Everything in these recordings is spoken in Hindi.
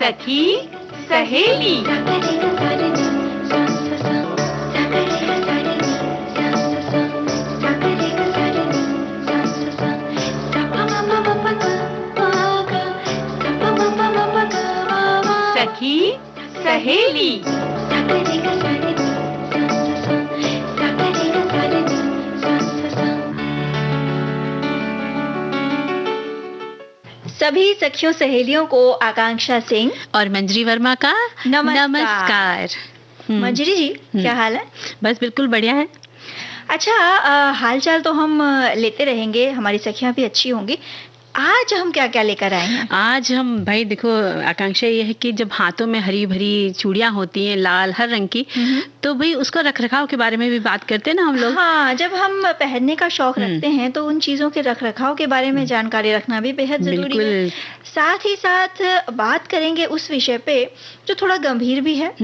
सखी सहेली। सखी सहेली। सभी सखियों सहेलियों को आकांक्षा सिंह और मंजरी वर्मा का नमस्कार। मंजरी जी, क्या हाल है? बस बिल्कुल बढ़िया है। अच्छा, हालचाल तो हम लेते रहेंगे, हमारी सखियां भी अच्छी होंगी। आज हम क्या क्या लेकर आए हैं? आज हम भाई देखो, आकांक्षा ये है कि जब हाथों में हरी भरी चूड़ियां होती हैं लाल हर रंग की, तो भाई उसका रखरखाव के बारे में भी बात करते हैं ना हम लोग। हाँ, जब हम पहनने का शौक रखते हैं तो उन चीजों के रखरखाव के बारे में जानकारी रखना भी बेहद जरूरी है। साथ ही साथ बात करेंगे उस विषय पे जो थोड़ा गंभीर भी है,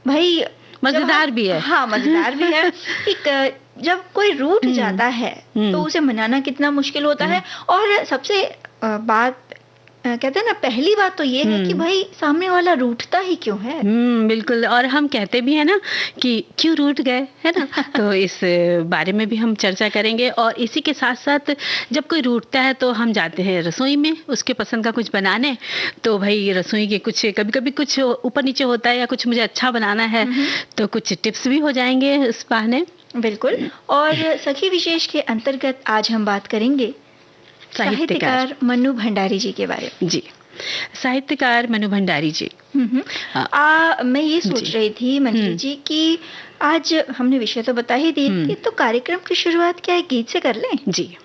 भाई मजेदार भी है। हाँ, मजेदार भी है। जब कोई रूठ जाता है तो उसे मनाना कितना मुश्किल होता है। और सबसे कहते हैं ना, पहली बात तो ये है कि भाई सामने वाला रूठता ही क्यों है। बिल्कुल, और हम कहते भी है ना कि क्यों रूठ गए, है ना। तो इस बारे में भी हम चर्चा करेंगे। और इसी के साथ साथ जब कोई रूठता है तो हम जाते हैं रसोई में उसके पसंद का कुछ बनाने। तो भाई रसोई के कुछ कभी कभी कुछ ऊपर नीचे होता है या कुछ मुझे अच्छा बनाना है, तो कुछ टिप्स भी हो जाएंगे इस बहाने। बिल्कुल। और सखी विशेष के अंतर्गत आज हम बात करेंगे साहित्यकार मन्नू भंडारी जी के बारे में। जी, साहित्यकार मन्नू भंडारी जी। मैं ये सोच रही थी मंजरी जी कि आज हमने विषय तो बता ही दी थी, तो कार्यक्रम की शुरुआत क्या एक गीत से कर लें? जी।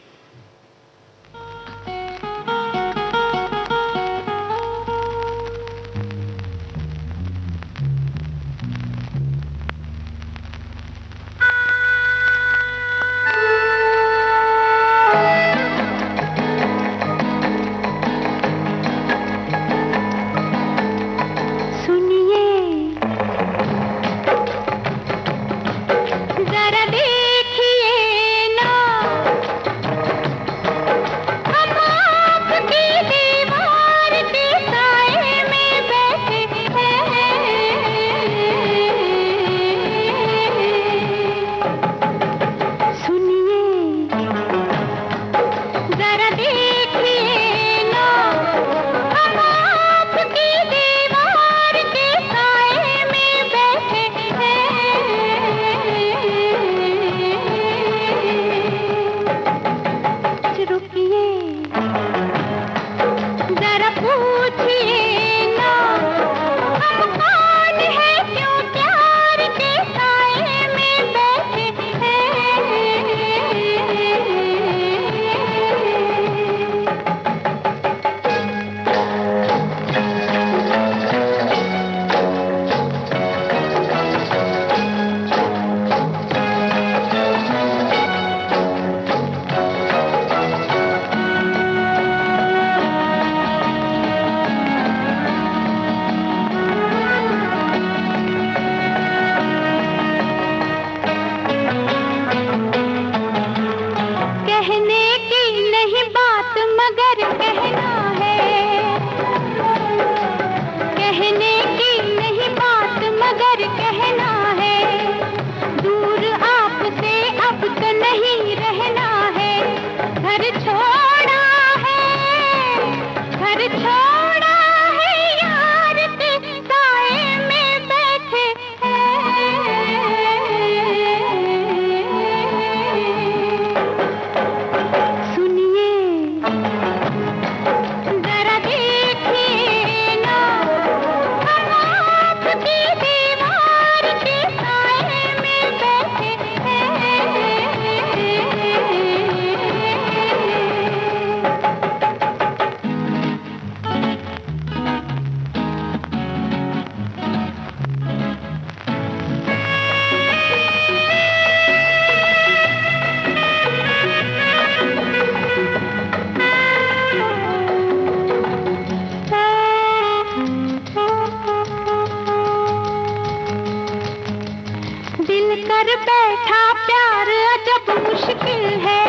कर बैठा प्यार अजब मुश्किल है,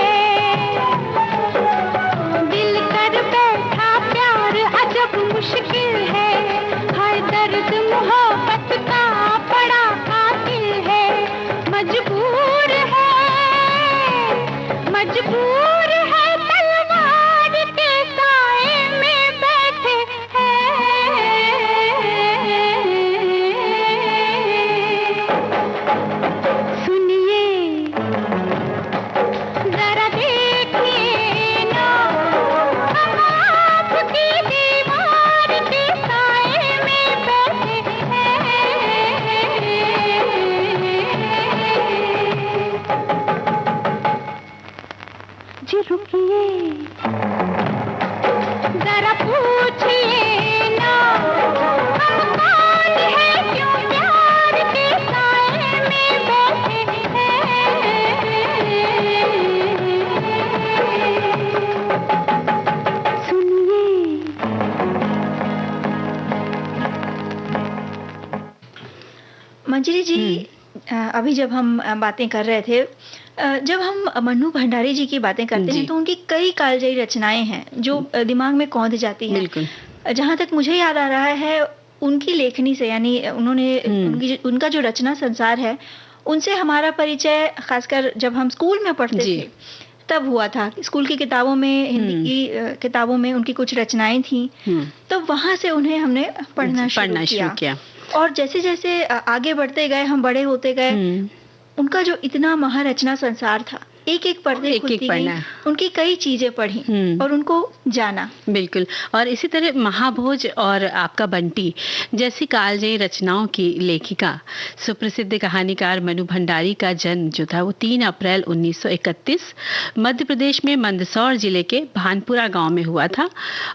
दिल कर बैठा प्यार अजब मुश्किल है, हर दर्द मोहब्बत का बड़ा कातिल है, मजबूर है तलवार के साए में बैठे सुनिए जरा देखिए ना, हम आपकी दीवार के साए में बैठे जी रुकिए जरा पूछिए ना, हम कौन है क्यों प्यार के साए में बैठे सुनिए। मंजरी जी, अभी जब हम बातें कर रहे थे, जब हम मन्नू भंडारी जी की बातें करते हैं तो उनकी कई कालजयी रचनाएं हैं जो दिमाग में कौंध जाती हैं। बिल्कुल। जहाँ तक मुझे याद आ रहा है, उनकी लेखनी से, यानी उन्होंने उनका जो रचना संसार है, उनसे हमारा परिचय खासकर जब हम स्कूल में पढ़ते थे तब हुआ था। स्कूल की किताबों में, हिंदी की किताबों में उनकी कुछ रचनाएं थी, तो वहां से उन्हें हमने पढ़ना शुरू किया। और जैसे जैसे आगे बढ़ते गए, हम बड़े होते गए, उनका जो इतना महारचना संसार था, एक एक पर्दे खुलती गई, उनकी कई चीजें पढ़ी और उनको जाना। बिल्कुल। और इसी तरह महाभोज और आपका बंटी जैसी कालजयी रचनाओं की लेखिका सुप्रसिद्ध कहानीकार मनु भंडारी का जन्म जो था वो 3 अप्रैल 1931 मध्य प्रदेश में मंदसौर जिले के भानपुरा गांव में हुआ था।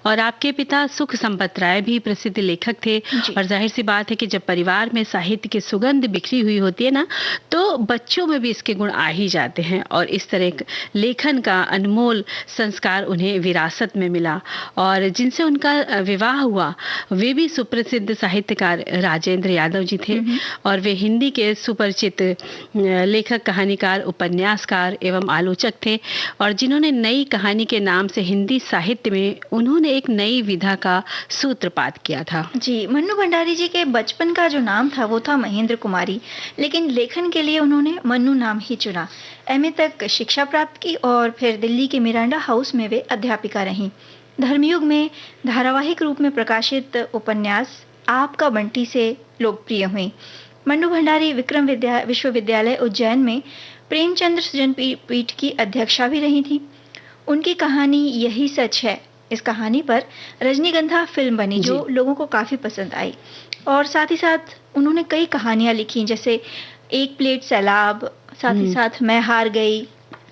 और आपके पिता सुख संपत राय भी प्रसिद्ध लेखक थे। और जाहिर सी बात है कि जब परिवार में साहित्य की सुगंध बिखरी हुई होती है ना, तो बच्चों में भी इसके गुण आ ही जाते हैं। और इस तरह लेखन का अनमोल संस्कार उन्हें विरासत में मिला। और जिनसे उनका विवाह हुआ वे भी सुप्रसिद्ध साहित्यकार राजेंद्र यादव जी थे। और वे हिंदी के सुपरिचित लेखक, कहानीकार, उपन्यासकार एवं आलोचक थे। और जिन्होंने नई कहानी के नाम से हिंदी साहित्य में उन्होंने एक नई विधा का सूत्रपात किया था। जी, मन्नू भंडारी जी के बचपन का जो नाम था वो था महेंद्र कुमारी, लेकिन लेखन के लिए उन्होंने मन्नू नाम ही चुना। एमए तक शिक्षा प्राप्त की और फिर दिल्ली के मिरांडा हाउस में वे अध्यापिका रहीं। धर्मयुग में धारावाहिक रूप में प्रकाशित उपन्यास आपका बंटी से लोकप्रिय हुई। मन्नू भंडारी विक्रम विश्वविद्यालय उज्जैन में प्रेमचंद्र सृजन पीठ की अध्यक्षा भी रही थी। उनकी कहानी यही सच है, इस कहानी पर रजनीगंधा फिल्म बनी जो लोगों को काफ़ी पसंद आई। और साथ ही साथ उन्होंने कई कहानियां लिखी, जैसे एक प्लेट सैलाब, साथ ही साथ मैं हार गई,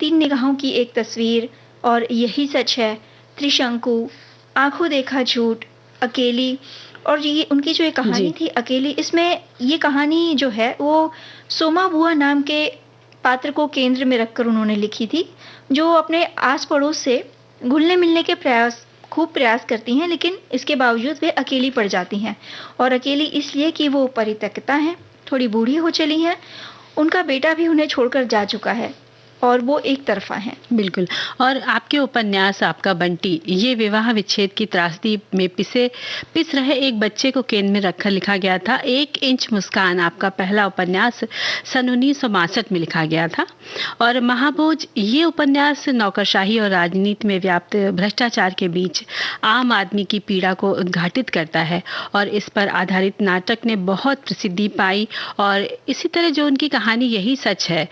3 निगाहों की एक तस्वीर और यही सच है, त्रिशंकु, आंखों देखा झूठ, अकेली। और ये उनकी जो एक कहानी थी अकेली, इसमें ये कहानी जो है वो सोमा बुआ नाम के पात्र को केंद्र में रखकर उन्होंने लिखी थी, जो अपने आस पड़ोस से घुलने मिलने के खूब प्रयास करती हैं, लेकिन इसके बावजूद वे अकेली पड़ जाती हैं। और अकेली इसलिए कि वो परित्यक्ता हैं, थोड़ी बूढ़ी हो चली हैं, उनका बेटा भी उन्हें छोड़कर जा चुका है और वो एक तरफा हैं। बिल्कुल। और आपके उपन्यास आपका बंटी ये विवाह विच्छेद की त्रासदी में पिस रहे एक बच्चे को केंद्र में रखकर लिखा गया था। 1 इंच मुस्कान आपका पहला उपन्यास सन 1962 में लिखा गया था। और महाभोज ये उपन्यास नौकरशाही और राजनीति में व्याप्त भ्रष्टाचार के बीच आम आदमी की पीड़ा को उद्घाटित करता है। और इस पर आधारित नाटक ने बहुत प्रसिद्धि पाई। और इसी तरह जो उनकी कहानी यही सच है,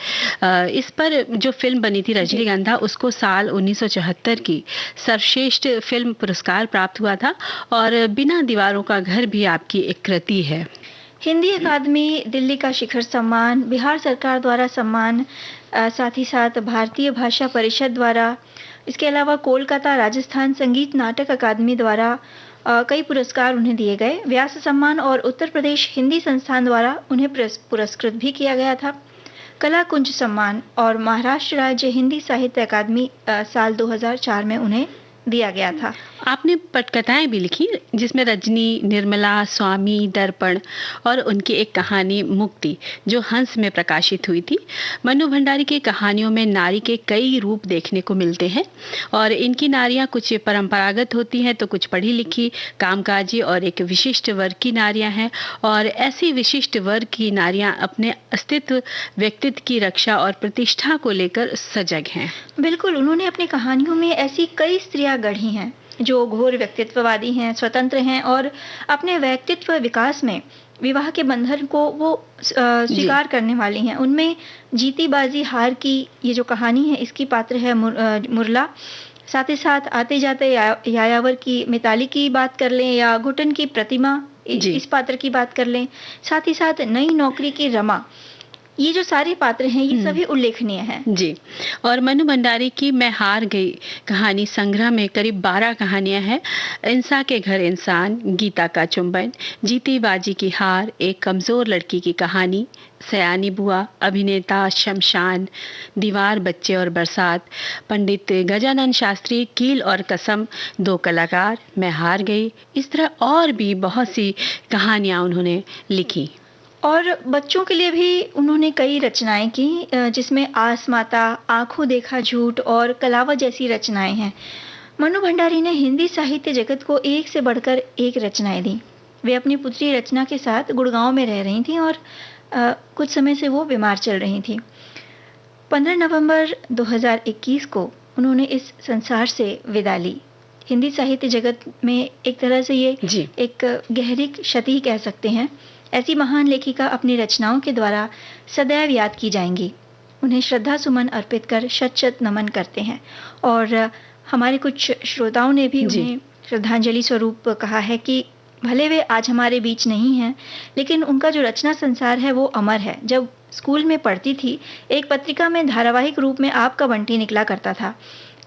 इस पर जो फिल्म बनी थी रजनीगंधा, उसको साल 1974 की सर्वश्रेष्ठ फिल्म पुरस्कार प्राप्त हुआ था। और बिना दीवारों का घर भी आपकी एक कृति है। हिंदी अकादमी, दिल्ली का शिखर सम्मान, बिहार सरकार द्वारा सम्मान, साथ ही साथ भारतीय भाषा परिषद द्वारा, इसके अलावा कोलकाता राजस्थान संगीत नाटक अकादमी द्वारा कई पुरस्कार उन्हें दिए गए। व्यास सम्मान और उत्तर प्रदेश हिंदी संस्थान द्वारा उन्हें पुरस्कृत भी किया गया था। कला कुंज सम्मान और महाराष्ट्र राज्य हिंदी साहित्य अकादमी साल 2004 में उन्हें दिया गया था। आपने पटकथाएं भी लिखी जिसमें रजनी, निर्मला, स्वामी, दर्पण और उनकी एक कहानी मुक्ति जो हंस में प्रकाशित हुई थी। मनु भंडारी की कहानियों में नारी के कई रूप देखने को मिलते हैं और इनकी नारियां कुछ परंपरागत होती हैं तो कुछ पढ़ी लिखी, कामकाजी और एक विशिष्ट वर्ग की नारियां हैं। और ऐसी विशिष्ट वर्ग की नारियां अपने अस्तित्व, व्यक्तित्व की रक्षा और प्रतिष्ठा को लेकर सजग हैं। बिल्कुल, उन्होंने अपनी कहानियों में ऐसी कई स्त्रियां गढ़ी हैं जो घोर व्यक्तित्ववादी हैं, स्वतंत्र हैं और अपने व्यक्तित्व विकास में विवाह के बंधन को वो स्वीकार करने वाली हैं। उनमें जीती बाजी हार की ये जो कहानी है, इसकी पात्र है मुरला। साथ ही साथ आते जाते यायावर की मिताली की बात कर लें या घुटन की प्रतिमा, इस पात्र की बात कर लें। साथ ही साथ नई नौकरी की रमा, ये जो सारे पात्र हैं ये सभी उल्लेखनीय हैं। जी। और मनु भंडारी की मैं हार गई कहानी संग्रह में करीब 12 कहानियां हैं। इंसा के घर इंसान, गीता का चुंबन, जीती बाजी की हार, एक कमजोर लड़की की कहानी, सयानी बुआ, अभिनेता, शमशान, दीवार, बच्चे और बरसात, पंडित गजानन शास्त्री, कील और कसम, दो कलाकार, मैं हार गई, इस तरह और भी बहुत सी कहानियां उन्होंने लिखी। और बच्चों के लिए भी उन्होंने कई रचनाएं की, जिसमें आस माता, आंखों देखा झूठ और कलावा जैसी रचनाएं हैं। मनु भंडारी ने हिंदी साहित्य जगत को एक से बढ़कर एक रचनाएं दी। वे अपनी पुत्री रचना के साथ गुड़गांव में रह रही थीं और कुछ समय से वो बीमार चल रही थी। 15 नवंबर 2021 को उन्होंने इस संसार से विदा ली। हिंदी साहित्य जगत में एक तरह से ये एक गहरी क्षति कह सकते हैं। ऐसी महान लेखिका अपनी रचनाओं के द्वारा सदैव याद की जाएंगी। उन्हें श्रद्धा सुमन अर्पित कर शत शत नमन करते हैं। और हमारे कुछ श्रोताओं ने भी उन्हें श्रद्धांजलि स्वरूप कहा है कि भले वे आज हमारे बीच नहीं हैं, लेकिन उनका जो रचना संसार है वो अमर है। जब स्कूल में पढ़ती थी, एक पत्रिका में धारावाहिक रूप में आपका बंटी निकला करता था।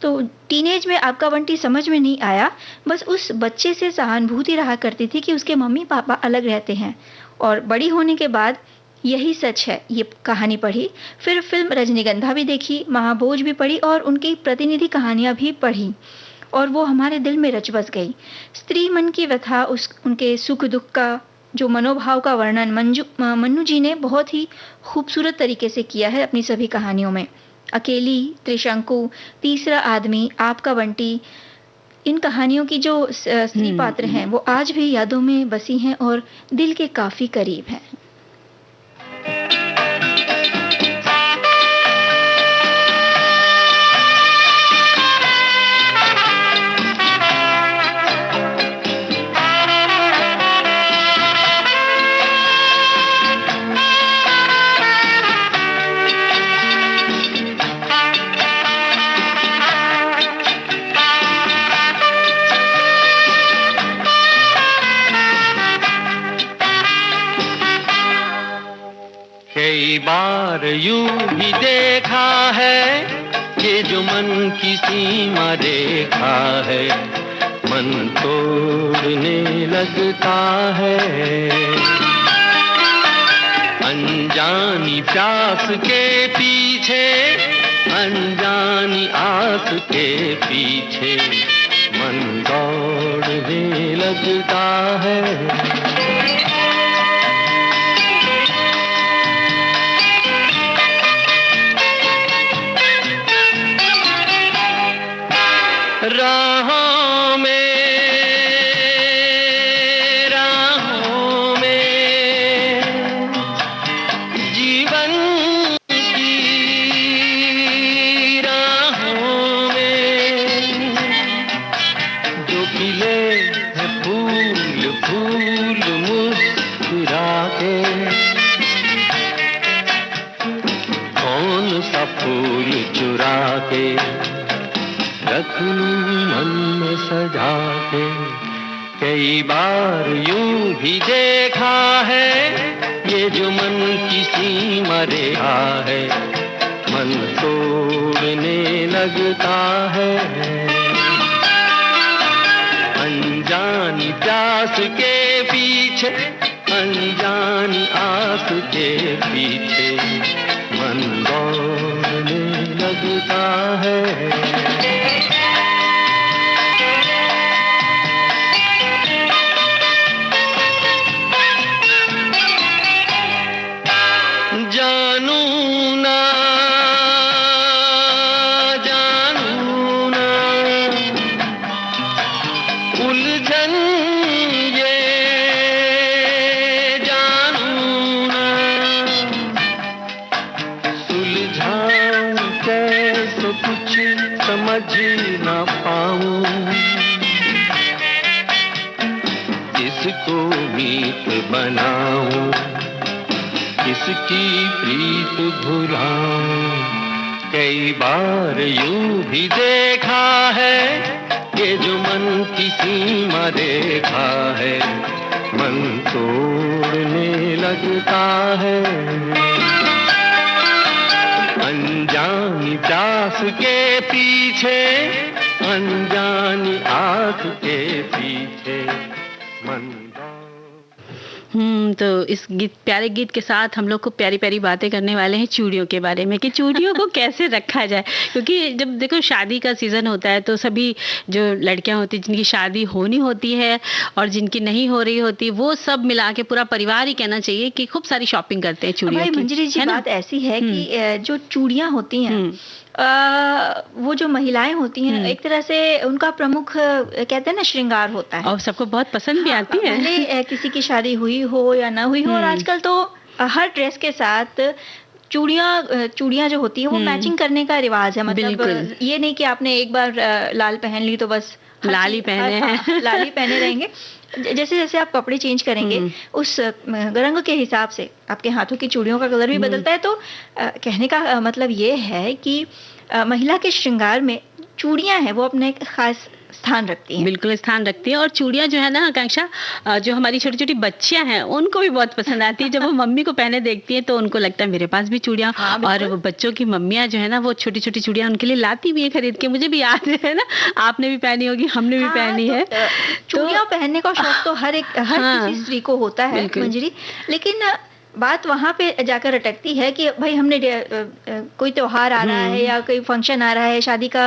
तो टीनेज में आपका बंटी समझ में नहीं आया, बस उस बच्चे से सहानुभूति रहा करती थी कि उसके मम्मी पापा अलग रहते हैं। और बड़ी होने के बाद यही सच है, ये कहानी पढ़ी, फिर फिल्म रजनीगंधा भी देखी, महाभोज भी पढ़ी और उनकी प्रतिनिधि कहानियां भी पढ़ी और वो हमारे दिल में रच बस गई। स्त्री मन की व्यथा, उनके सुख दुख का जो मनोभाव का वर्णन मन्नू जी ने बहुत ही खूबसूरत तरीके से किया है अपनी सभी कहानियों में। अकेली, त्रिशंकु, तीसरा आदमी, आपका बंटी, इन कहानियों की जो स्त्री पात्र हैं वो आज भी यादों में बसी हैं और दिल के काफी करीब हैं। कई बार यूं भी देखा है ये जो मन की सीमा रेखा है, मन तोड़ने लगता है। अनजानी प्यास के पीछे, अनजानी आस के पीछे मन दौड़ने लगता है। राहों में जीवन की राहों में जो खिले हैं फूल फूल मुस्कुरा के, कौन सा फूल चुरा के रख लूं मन में सजा के। कई बार यूं भी देखा है ये जो मन की सीमा रेखा है, मन तोड़ने लगता है। अनजानी प्यास के पीछे, अनजानी आस के पीछे मन दौड़ने लगता है। जानू ना उलझन ये जानू ना सुलझाऊं कैसे कुछ समझ ना पाऊं किसको मीत बनाऊं किसकी प्रीत भुलाऊं कई बार यूं भी देखा है ये जो मन की सीमा रेखा है मन तोड़ने लगता है अनजानी प्यास के पीछे अनजानी आँख के पीछे मन तो इस प्यारे गीत के साथ हम लोग को प्यारी प्यारी बातें करने वाले हैं चूड़ियों के बारे में कि चूड़ियों को कैसे रखा जाए क्योंकि जब देखो शादी का सीज़न होता है तो सभी जो लड़कियां होती हैं जिनकी शादी होनी होती है और जिनकी नहीं हो रही होती वो सब मिला के पूरा परिवार ही कहना चाहिए कि खूब सारी शॉपिंग करते हैं चूड़ियों की। मंजरी जी बात ऐसी है कि जो चूड़ियां होती हैं वो जो महिलाएं होती हैं एक तरह से उनका प्रमुख कहते हैं ना श्रृंगार होता है और सबको बहुत पसंद भी आती है भले किसी की शादी हुई हो या ना हुई हो और आजकल तो हर ड्रेस के साथ चूड़ियां जो होती है वो मैचिंग करने का रिवाज है मतलब ये नहीं कि आपने एक बार लाल पहन ली तो बस लाल ही पहने हैं लाल ही पहने रहेंगे जैसे जैसे आप कपड़े चेंज करेंगे उस रंग के हिसाब से आपके हाथों की चूड़ियों का कलर भी बदलता है तो कहने का मतलब ये है कि महिला के श्रृंगार में चूड़ियां हैं वो अपने खास स्थान रखती हैं। बिल्कुल स्थान रखती है और चूड़ियां जो है ना आकांक्षा जो हमारी छोटी छोटी बच्चियां हैं उनको भी बहुत पसंद आती है जब वो मम्मी को पहने देखती है तो उनको लगता है मेरे पास भी चूड़ियां और बच्चों की मम्मियां जो है ना वो छोटी छोटी चूड़ियां उनके लिए लाती भी है खरीद के मुझे भी याद है ना आपने भी पहनी होगी हमने भी पहनी है चूड़ियां पहनने का शौक तो हर किसी स्त्री को होता है मंजरी लेकिन बात वहां पे जाकर अटकती है कि भाई हमने कोई त्योहार आ रहा है या कोई फंक्शन आ रहा है शादी का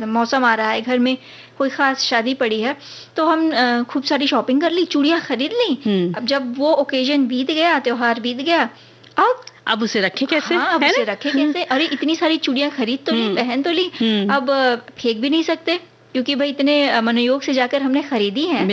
मौसम आ रहा है घर में कोई खास शादी पड़ी है तो हम खूब सारी शॉपिंग कर ली चूड़ियां खरीद ली अब जब वो ओकेजन बीत गया त्योहार बीत गया अब उसे रखे कैसे अब उसे रखे कैसे अरे इतनी सारी चूड़ियां खरीद तो ली पहन तो ली अब फेंक भी नहीं सकते क्योंकि भाई इतने मनोयोग से जाकर हमने खरीदी है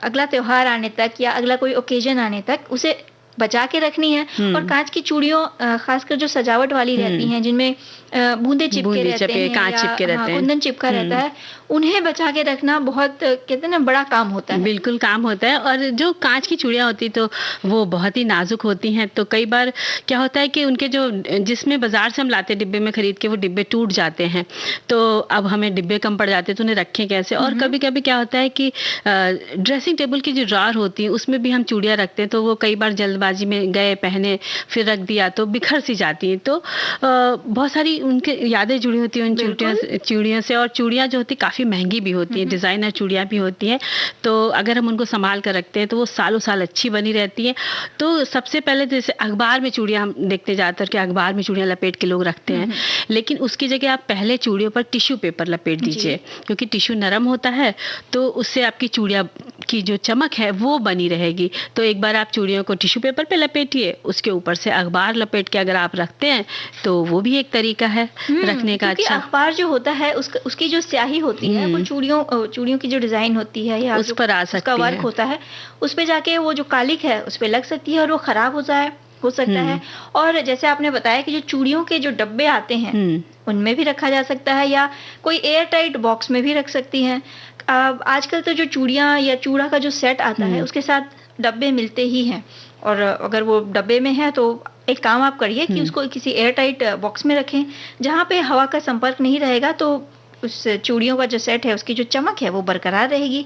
अगला त्योहार आने तक या अगला कोई ओकेजन आने तक उसे बचा के रखनी है और कांच की चूड़ियों खासकर जो सजावट वाली रहती हैं जिनमें बूंदे चिपके रहते हैं कांच चिपके रहते हैं कुंदन चिपका रहता है उन्हें बचा के रखना बहुत कहते हैं ना बड़ा काम होता है बिल्कुल काम होता है और जो कांच की चूड़ियां होती तो वो बहुत ही नाजुक होती हैं तो कई बार क्या होता है कि उनके जो जिसमें बाजार से हम लाते डिब्बे में खरीद के वो डिब्बे टूट जाते हैं तो अब हमें डिब्बे कम पड़ जाते तो उन्हें रखें कैसे और कभी कभी क्या होता है कि ड्रेसिंग टेबल की जो ड्रॉर होती है उसमें भी हम चूड़ियां रखते हैं तो वो कई बार जल्दबाजी में गए पहने फिर रख दिया तो बिखर सी जाती है तो बहुत सारी उनके यादें जुड़ी होती हैं उन चूड़ियों से और चूड़ियां जो होती काफ़ी महंगी भी होती है डिज़ाइनर चूड़ियां भी होती हैं तो अगर हम उनको संभाल कर रखते हैं तो वो सालों साल अच्छी बनी रहती है तो सबसे पहले जैसे अखबार में चूड़ियां हम देखते जाते कि अखबार में चूड़ियां लपेट के लोग रखते हैं लेकिन उसकी जगह आप पहले चूड़ियों पर टिश्यू पेपर लपेट दीजिए क्योंकि टिश्यू नरम होता है तो उससे आपकी चूड़ियां की जो चमक है वो बनी रहेगी तो एक बार आप चूड़ियों को टिश्यू पेपर पे लपेटिए उसके ऊपर से अखबार लपेट के अगर आप रखते हैं तो वो भी एक तरीका है रखने का अच्छा अखबार जो होता है उसकी जो स्याही होती है वो चूड़ियों की जो डिजाइन होती है या उस पर आ सकती है वर्क होता है उस पे जाके वो जो कालिक है उस पे लग सकती है और वो खराब हो सकता है और जैसे आपने बताया कि जो चूड़ियों के जो डब्बे आते हैं उनमें भी रखा जा सकता है या कोई एयर टाइट बॉक्स में भी रख सकती हैं आजकल तो जो चूड़ियां या चूड़ा का जो सेट आता है उसके साथ डब्बे मिलते ही हैं और अगर वो डब्बे में है तो एक काम आप करिए कि उसको किसी एयर टाइट बॉक्स में रखें जहाँ पे हवा का संपर्क नहीं रहेगा तो उस चूड़ियों का जो सेट है उसकी जो चमक है वो बरकरार रहेगी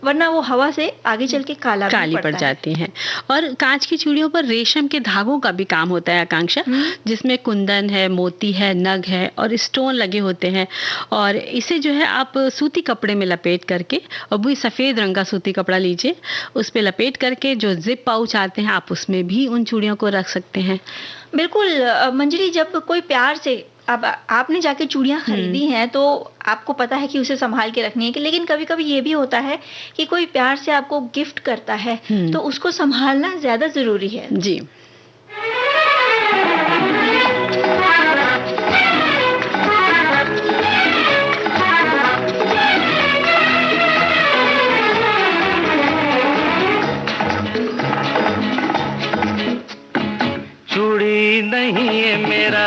वरना वो हवा से आगे चल के काली पड़ जाती हैं और कांच की चूड़ियों पर रेशम के धागों का भी काम होता है आकांक्षा जिसमें कुंदन है मोती है नग है और स्टोन लगे होते हैं और इसे जो है आप सूती कपड़े में लपेट करके और वही सफ़ेद रंग का सूती कपड़ा लीजिए उस पर लपेट करके जो जिप पाउच आते हैं आप उसमें भी उन चूड़ियों को रख सकते हैं बिल्कुल मंजरी जब कोई प्यार से अब आपने जाके चूड़ियां खरीदी हैं तो आपको पता है कि उसे संभाल के रखनी है कि लेकिन कभी कभी ये भी होता है कि कोई प्यार से आपको गिफ्ट करता है तो उसको संभालना ज्यादा जरूरी है जी चूड़ी नहीं है मेरा,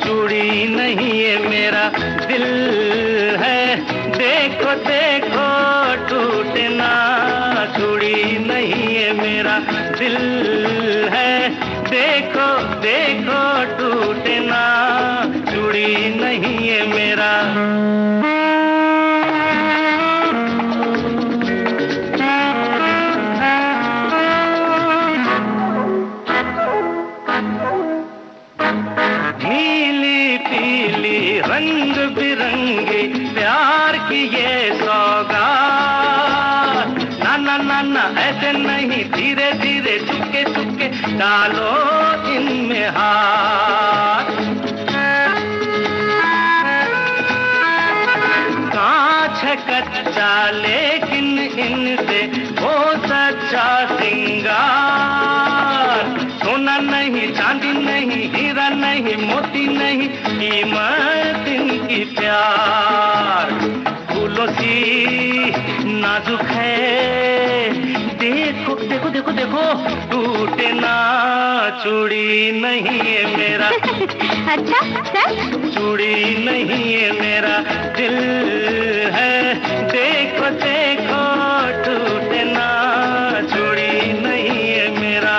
चूड़ी नहीं है मेरा दिल है, देखो देखो टूटे ना। चूड़ी नहीं है मेरा दिल है, देखो देखो टूटे ना। चूड़ी नहीं है मेरा। नीली पीली रंग बिरंगी प्यार की ये सौगात, ना ना ना ना ऐसे नहीं, धीरे धीरे चुपके चुपके डालो इनमें हाथ। कांच है कच्चा लेकिन इनसे वो सच्चा सिंगार। सोना नहीं, चांदी नहीं, हीरा नहीं, मोती नहीं, कीमत इनकी प्यार। फूलों सी नाजुक है, देखो देखो देखो देखो टूटे ना। चूड़ी नहीं है मेरा अच्छा सर, चूड़ी नहीं है मेरा दिल है, देखो देखो टूटे ना। चूड़ी नहीं है मेरा।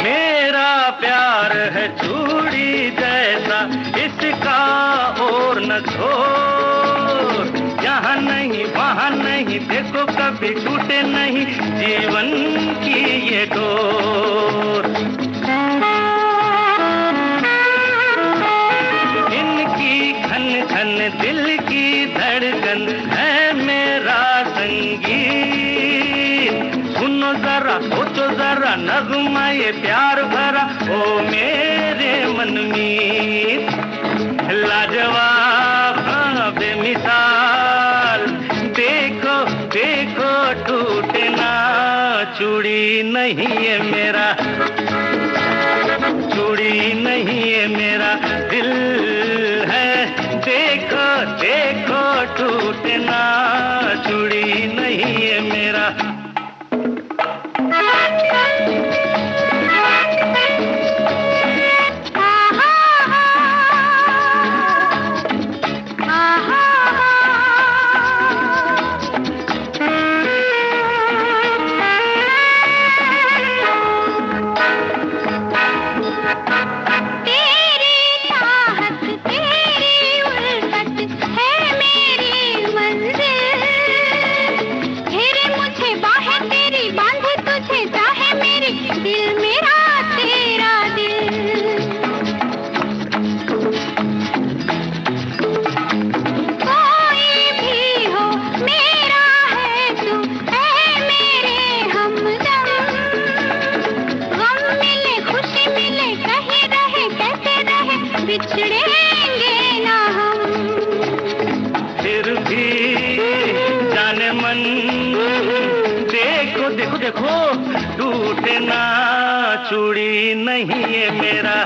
मेरा प्यार है चूड़ी जैसा, इसका और न छोड़। यहाँ नहीं वहाँ नहीं, देखो कभी टूटे नहीं जीवन की ये डोर। इनकी खन खन दिल की धड़कन है मेरा संगीत। सुनो जरा सोचो जरा नगमा ये प्यार भरा ओ मेरे मन में। लाजवाब हाँ बेमिसाल, देखो देखो टूटे ना। चूड़ी नहीं है मेरा, चूड़ी नहीं है मेरा दिल है, देखो देखो टूटे ना। चूड़ी नहीं है मेरा। बिछड़ेंगे ना हम, फिर भी जाने मन, देखो देखो देखो टूटे ना। चूड़ी नहीं है मेरा,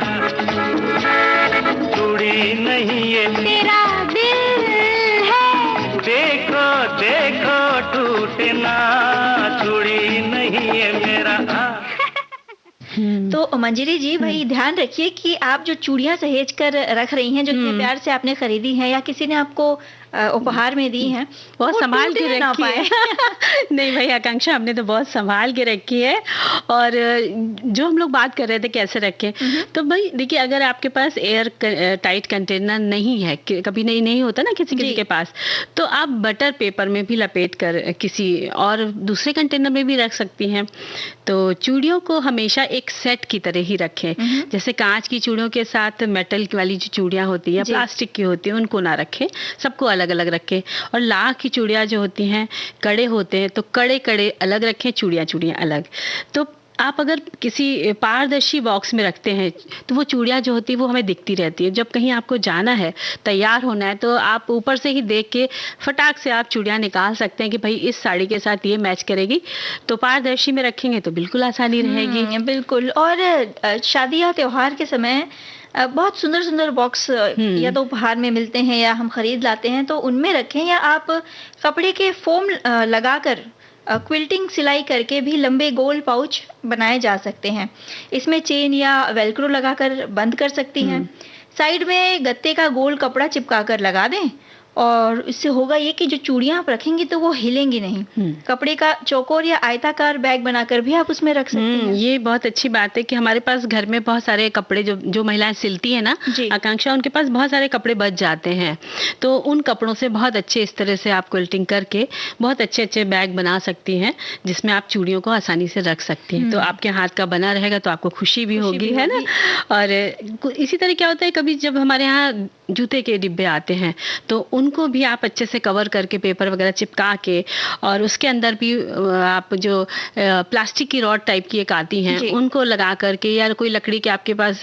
चूड़ी नहीं है तेरा दिल है, देखो देखो टूटे ना। चूड़ी नहीं है मेरा। तो मंजरी जी भाई ध्यान रखिए कि आप जो चूड़ियां सहेज कर रख रही हैं, जो इतने प्यार से आपने खरीदी हैं या किसी ने आपको उपहार में दी हैं, बहुत संभाल के रखी है। नहीं भाई आकांक्षा, हमने तो बहुत संभाल के रखी है। और जो हम लोग बात कर रहे थे कैसे रखें, तो भाई देखिए अगर आपके पास एयर टाइट कंटेनर नहीं है, कभी नहीं होता ना किसी किसी के पास, तो आप बटर पेपर में भी लपेट कर किसी और दूसरे कंटेनर में भी रख सकती हैं। तो चूड़ियों को हमेशा एक सेट की तरह ही रखें। जैसे कांच की चूड़ियों के साथ मेटल वाली जो चूड़ियां होती है, प्लास्टिक की होती है, उनको ना रखें, सबको अलग अलग रखें। और लाख की चूड़ियां जो होती हैं, कड़े होते हैं, तो कड़े कड़े अलग रखें, चूड़ियां अलग। तो आप अगर किसी पारदर्शी बॉक्स में रखते हैं तो वो चूड़ियाँ जो होती है वो हमें दिखती रहती है। जब कहीं आपको जाना है, तैयार होना है, तो आप ऊपर से ही देख के फटाक से आप चूड़ियाँ निकाल सकते हैं कि भाई इस साड़ी के साथ ये मैच करेगी। तो पारदर्शी में रखेंगे तो बिल्कुल आसानी रहेगी। बिल्कुल। और शादी या त्योहार के समय बहुत सुंदर सुंदर बॉक्स या तो उपहार में मिलते हैं या हम खरीद लाते हैं, तो उनमें रखें, या आप कपड़े के फोम लगाकर क्विल्टिंग सिलाई करके भी लंबे गोल पाउच बनाए जा सकते हैं। इसमें चेन या वेलक्रो लगाकर बंद कर सकती हैं। साइड में गत्ते का गोल कपड़ा चिपका कर लगा दें, और इससे होगा ये कि जो चूड़ियां आप रखेंगी तो वो हिलेंगी नहीं। कपड़े का चौकोर या आयताकार बैग बनाकर भी आप उसमें रख सकते हैं। ये बहुत अच्छी बात है कि हमारे पास घर में बहुत सारे कपड़े जो महिलाएं सिलती है ना आकांक्षा, उनके पास बहुत सारे कपड़े बच जाते हैं। तो उन कपड़ों से बहुत अच्छे इस तरह से आप क्विल्टिंग करके बहुत अच्छे अच्छे बैग बना सकती हैं, जिसमें आप चूड़ियों को आसानी से रख सकती हैं। तो आपके हाथ का बना रहेगा तो आपको खुशी भी होगी, है ना। और इसी तरह क्या होता है, कभी जब हमारे यहाँ जूते के डिब्बे आते हैं तो उनको भी आप अच्छे से कवर करके पेपर वगैरह चिपका के, और उसके अंदर भी आप जो प्लास्टिक की रॉड टाइप की एक आती हैं उनको लगा करके, या कोई लकड़ी के आपके पास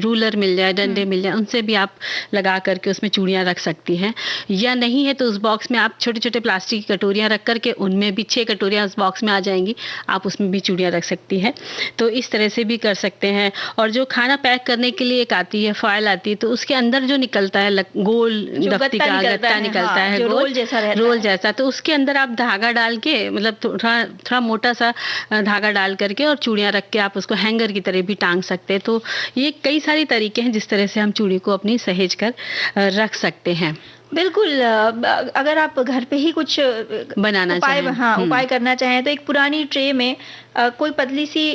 रूलर मिल जाए, डंडे मिल जाए, उनसे भी आप लगा करके उसमें चूड़ियाँ रख सकती हैं। या नहीं है तो उस बॉक्स में आप छोटे छोटे प्लास्टिक की कटोरियाँ रख करके, उनमें भी 6 कटोरियाँ उस बॉक्स में आ जाएंगी, आप उसमें भी चूड़ियाँ रख सकती हैं। तो इस तरह से भी कर सकते हैं। और जो खाना पैक करने के लिए एक आती है, फॉयल आती है, तो उसके अंदर जो निकलता है गोल दफ्ती का गत्ता निकलता है, जो रोल जैसा रहता है, रोल जैसा, तो उसके अंदर आप धागा डाल के, मतलब थोड़ा मोटा सा धागा डाल करके और चूड़ियाँ रख के आप उसको हैंगर की तरह भी टांग सकते हैं। तो ये कई सारी तरीके हैं जिस तरह से हम चूड़ी को अपनी सहेज कर रख सकते हैं। बिल्कुल। अगर आप घर पे ही कुछ बनाना उपाय करना चाहें तो एक पुरानी ट्रे में कोई पतली सी,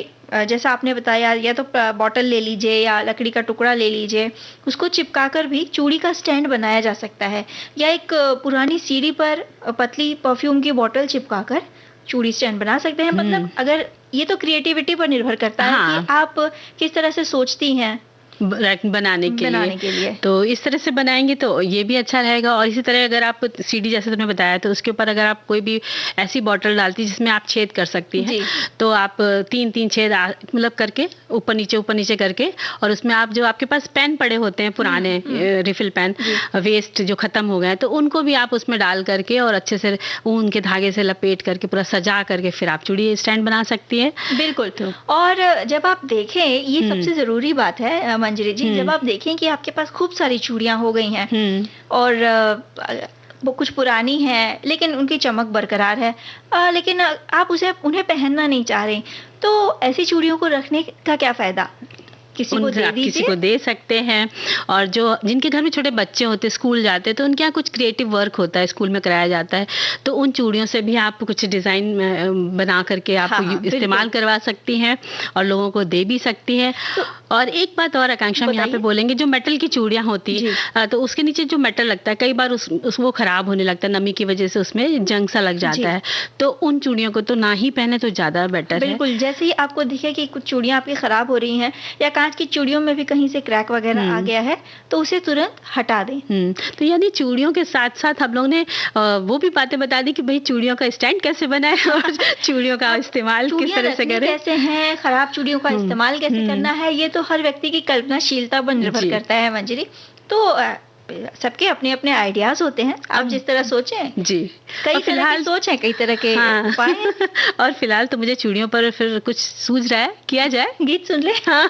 जैसा आपने बताया, या तो बॉटल ले लीजिए या लकड़ी का टुकड़ा ले लीजिए, उसको चिपकाकर भी चूड़ी का स्टैंड बनाया जा सकता है। या एक पुरानी सीढ़ी पर पतली परफ्यूम की बोतल चिपकाकर चूड़ी स्टैंड बना सकते हैं। मतलब अगर ये तो क्रिएटिविटी पर निर्भर करता है कि आप किस तरह से सोचती हैं बनाने के लिए। तो इस तरह से बनाएंगे तो ये भी अच्छा रहेगा। और इसी तरह अगर आप सीढ़ी जैसे तुमने बताया, तो उसके ऊपर अगर आप कोई भी ऐसी बॉटल डालती जिसमें आप छेद कर सकती हैं, तो आप 3-3 छेद मतलब करके ऊपर नीचे करके, और उसमें आप जो आपके पास पेन पड़े होते हैं पुराने रिफिल पेन वेस्ट जो खत्म हो गए, तो उनको भी आप उसमें डाल करके और अच्छे से ऊन के धागे से लपेट करके पूरा सजा करके फिर आप चूड़ी स्टैंड बना सकती है। बिल्कुल। और जब आप देखें, ये सबसे जरूरी बात है मंजरी जी, जब आप देखें कि आपके पास खूब सारी चूड़ियां हो गई हैं और वो कुछ पुरानी है लेकिन उनकी चमक बरकरार है, लेकिन आप उन्हें पहनना नहीं चाह रहे, तो ऐसी चूड़ियों को रखने का क्या फायदा? किसी को दे सकते हैं। और जो जिनके घर में छोटे बच्चे होते, स्कूल जाते हैं, तो उनके यहाँ कुछ क्रिएटिव वर्क होता है, स्कूल में कराया जाता है, तो उन चूड़ियों से भी आप कुछ डिजाइन बना करके आप इस्तेमाल करवा सकती हैं और लोगों को दे भी सकती हैं। और एक बात और आकांक्षा हम यहाँ पे बोलेंगे, जो मेटल की चूड़ियाँ होती है, तो उसके नीचे जो मेटल लगता है, कई बार वो खराब होने लगता है, नमी की वजह से उसमें जंग सा लग जाता है, तो उन चूड़ियों को तो ना ही पहने तो ज्यादा बेटर है। बिल्कुल। जैसे ही आपको दिखे कि कुछ चूड़ियाँ आपकी खराब हो रही हैं या कांच की चूड़ियों में भी कहीं से क्रैक वगैरह आ गया है, तो उसे तुरंत हटा दें। तो यानी चूड़ियों के साथ साथ हम लोग ने वो भी बातें बता दी कि भाई चूड़ियों का स्टैंड कैसे बनाए और चूड़ियों का इस्तेमाल किस तरह से करें, कैसे हैं, खराब चूड़ियों का इस्तेमाल कैसे करना है, ये तो हर व्यक्ति की कल्पनाशीलता पर निर्भर करता है मंजरी। तो सबके अपने अपने आइडियाज होते हैं, आप जिस तरह सोचें जी। कई तरह की सोच है, कई तरह के उपाय हैं। और फिलहाल तो मुझे चूड़ियों पर फिर कुछ सूझ रहा है, किया जाए, गीत सुन ले। हाँ।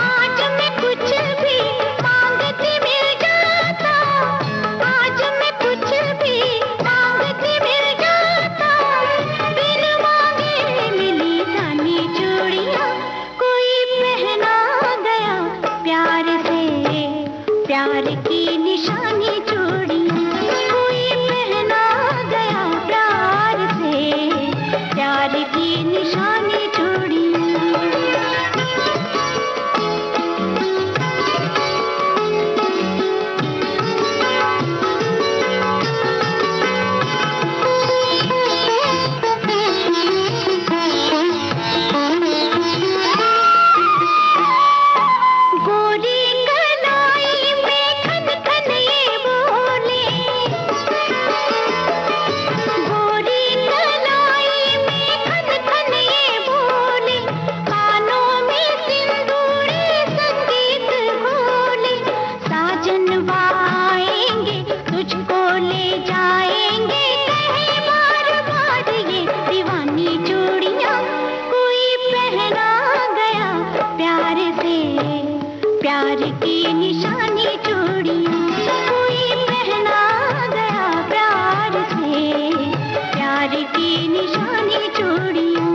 आज मैं कुछ भी मांगती मिल जाता प्यार की निशानी चूड़ियां, कोई पहना गया प्यार से, प्यार की निशानी चूड़ियां। प्यार की निशानी चूड़ियां, कोई पहना गया प्यार से, प्यार की निशानी चूड़ियां।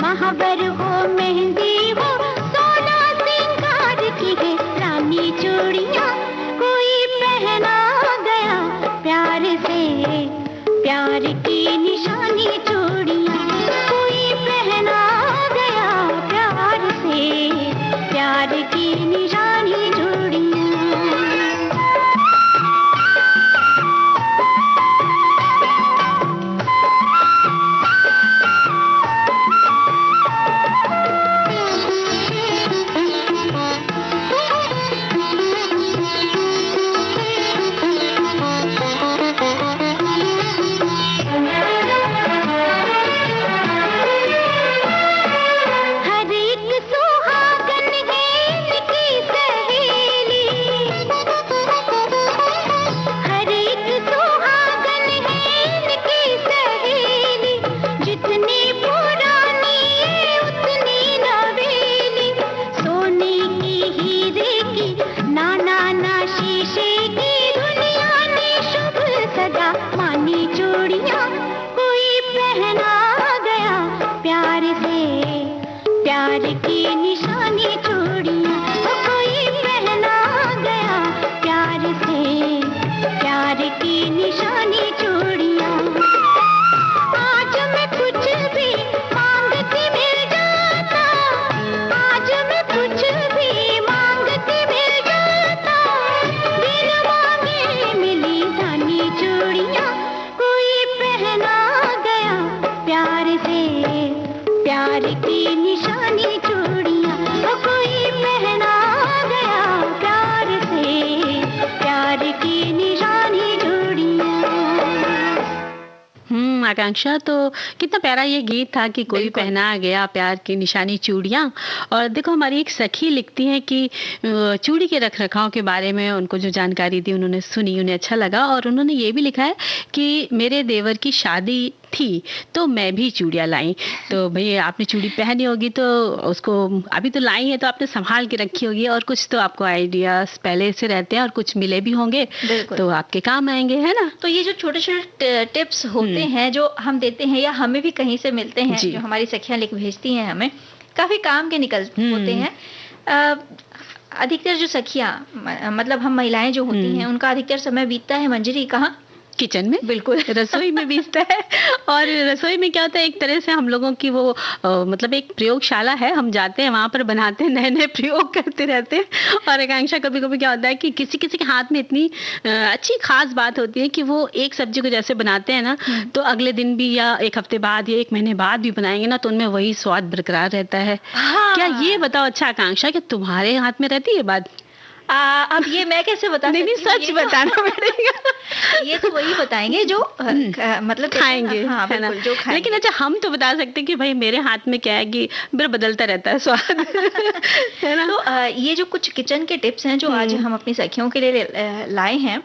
महावर हो मेहंदी हो, सोना सिंगार की है रानी चूड़ियां, कोई पहना गया प्यार से, प्यार की निशानी चूड़ियां, कोई पहना गया प्यार से, प्यार की निशानी चूड़ियां। प्यार की निशानी चूड़ियां, कोई पहना गया प्यार से, प्यार की निशानी चूड़ियां। आज मैं कुछ भी मांगती मिल जाता, आज मैं कुछ भी मांगती मिल जाता, बिन मांगे मिली रानी चूड़ियां, कोई पहना गया प्यार से, प्यार की निशानी चूड़ियां, कोई पहना गया प्यार से, प्यार की निशानी चूड़ियां। आकांक्षा, तो कितना प्यारा ये गीत था कि कोई पहना गया प्यार की निशानी चूड़ियां। और देखो, हमारी एक सखी लिखती हैं कि चूड़ी के रख रखाव के बारे में उनको जो जानकारी दी उन्होंने सुनी, उन्हें अच्छा लगा, और उन्होंने ये भी लिखा है कि मेरे देवर की शादी थी तो मैं भी चूड़ियां लाई। तो भैया, आपने चूड़ी पहनी होगी तो उसको अभी तो लाई है तो आपने संभाल के रखी होगी, और कुछ तो आपको आइडियाज पहले से रहते हैं और कुछ मिले भी होंगे तो आपके काम आएंगे, है ना। तो ये जो छोटे छोटे टिप्स होते हैं जो हम देते हैं या हमें भी कहीं से मिलते हैं, जो हमारी सखियां लिख भेजती हैं हमें, काफी काम के निकल होते हैं। अधिकतर जो सखियां, मतलब हम महिलाएं जो होती हैं, उनका अधिकतर समय बीतता है मंजरी कहाँ, किचन में, बिल्कुल रसोई में बीतता है। और रसोई में क्या होता है, एक तरह से हम लोगों की वो मतलब एक प्रयोगशाला है, हम जाते हैं वहाँ पर बनाते हैं, नए नए प्रयोग करते रहते हैं। और आकांक्षा, कभी कभी क्या होता है कि किसी किसी के हाथ में इतनी अच्छी खास बात होती है कि वो एक सब्जी को जैसे बनाते हैं ना, तो अगले दिन भी या एक हफ्ते बाद या एक महीने बाद भी बनाएंगे ना, तो उनमें वही स्वाद बरकरार रहता है। क्या ये बताओ, अच्छा आकांक्षा, कि तुम्हारे हाथ में रहती है बात? अब ये मैं कैसे बता नहीं नहीं, सकती हूँ? सच बताना पड़ेगा। ये तो वही बताएंगे जो मतलब खाएंगे, हाँ है ना। बिल्कुल, जो खाएंगे। लेकिन अच्छा, हम तो बता सकते हैं कि भाई मेरे हाथ में क्या है कि मेरा बदलता रहता है स्वाद। है ना। तो ये जो कुछ किचन के टिप्स हैं जो आज हम अपनी सखियों के लिए लाए हैं,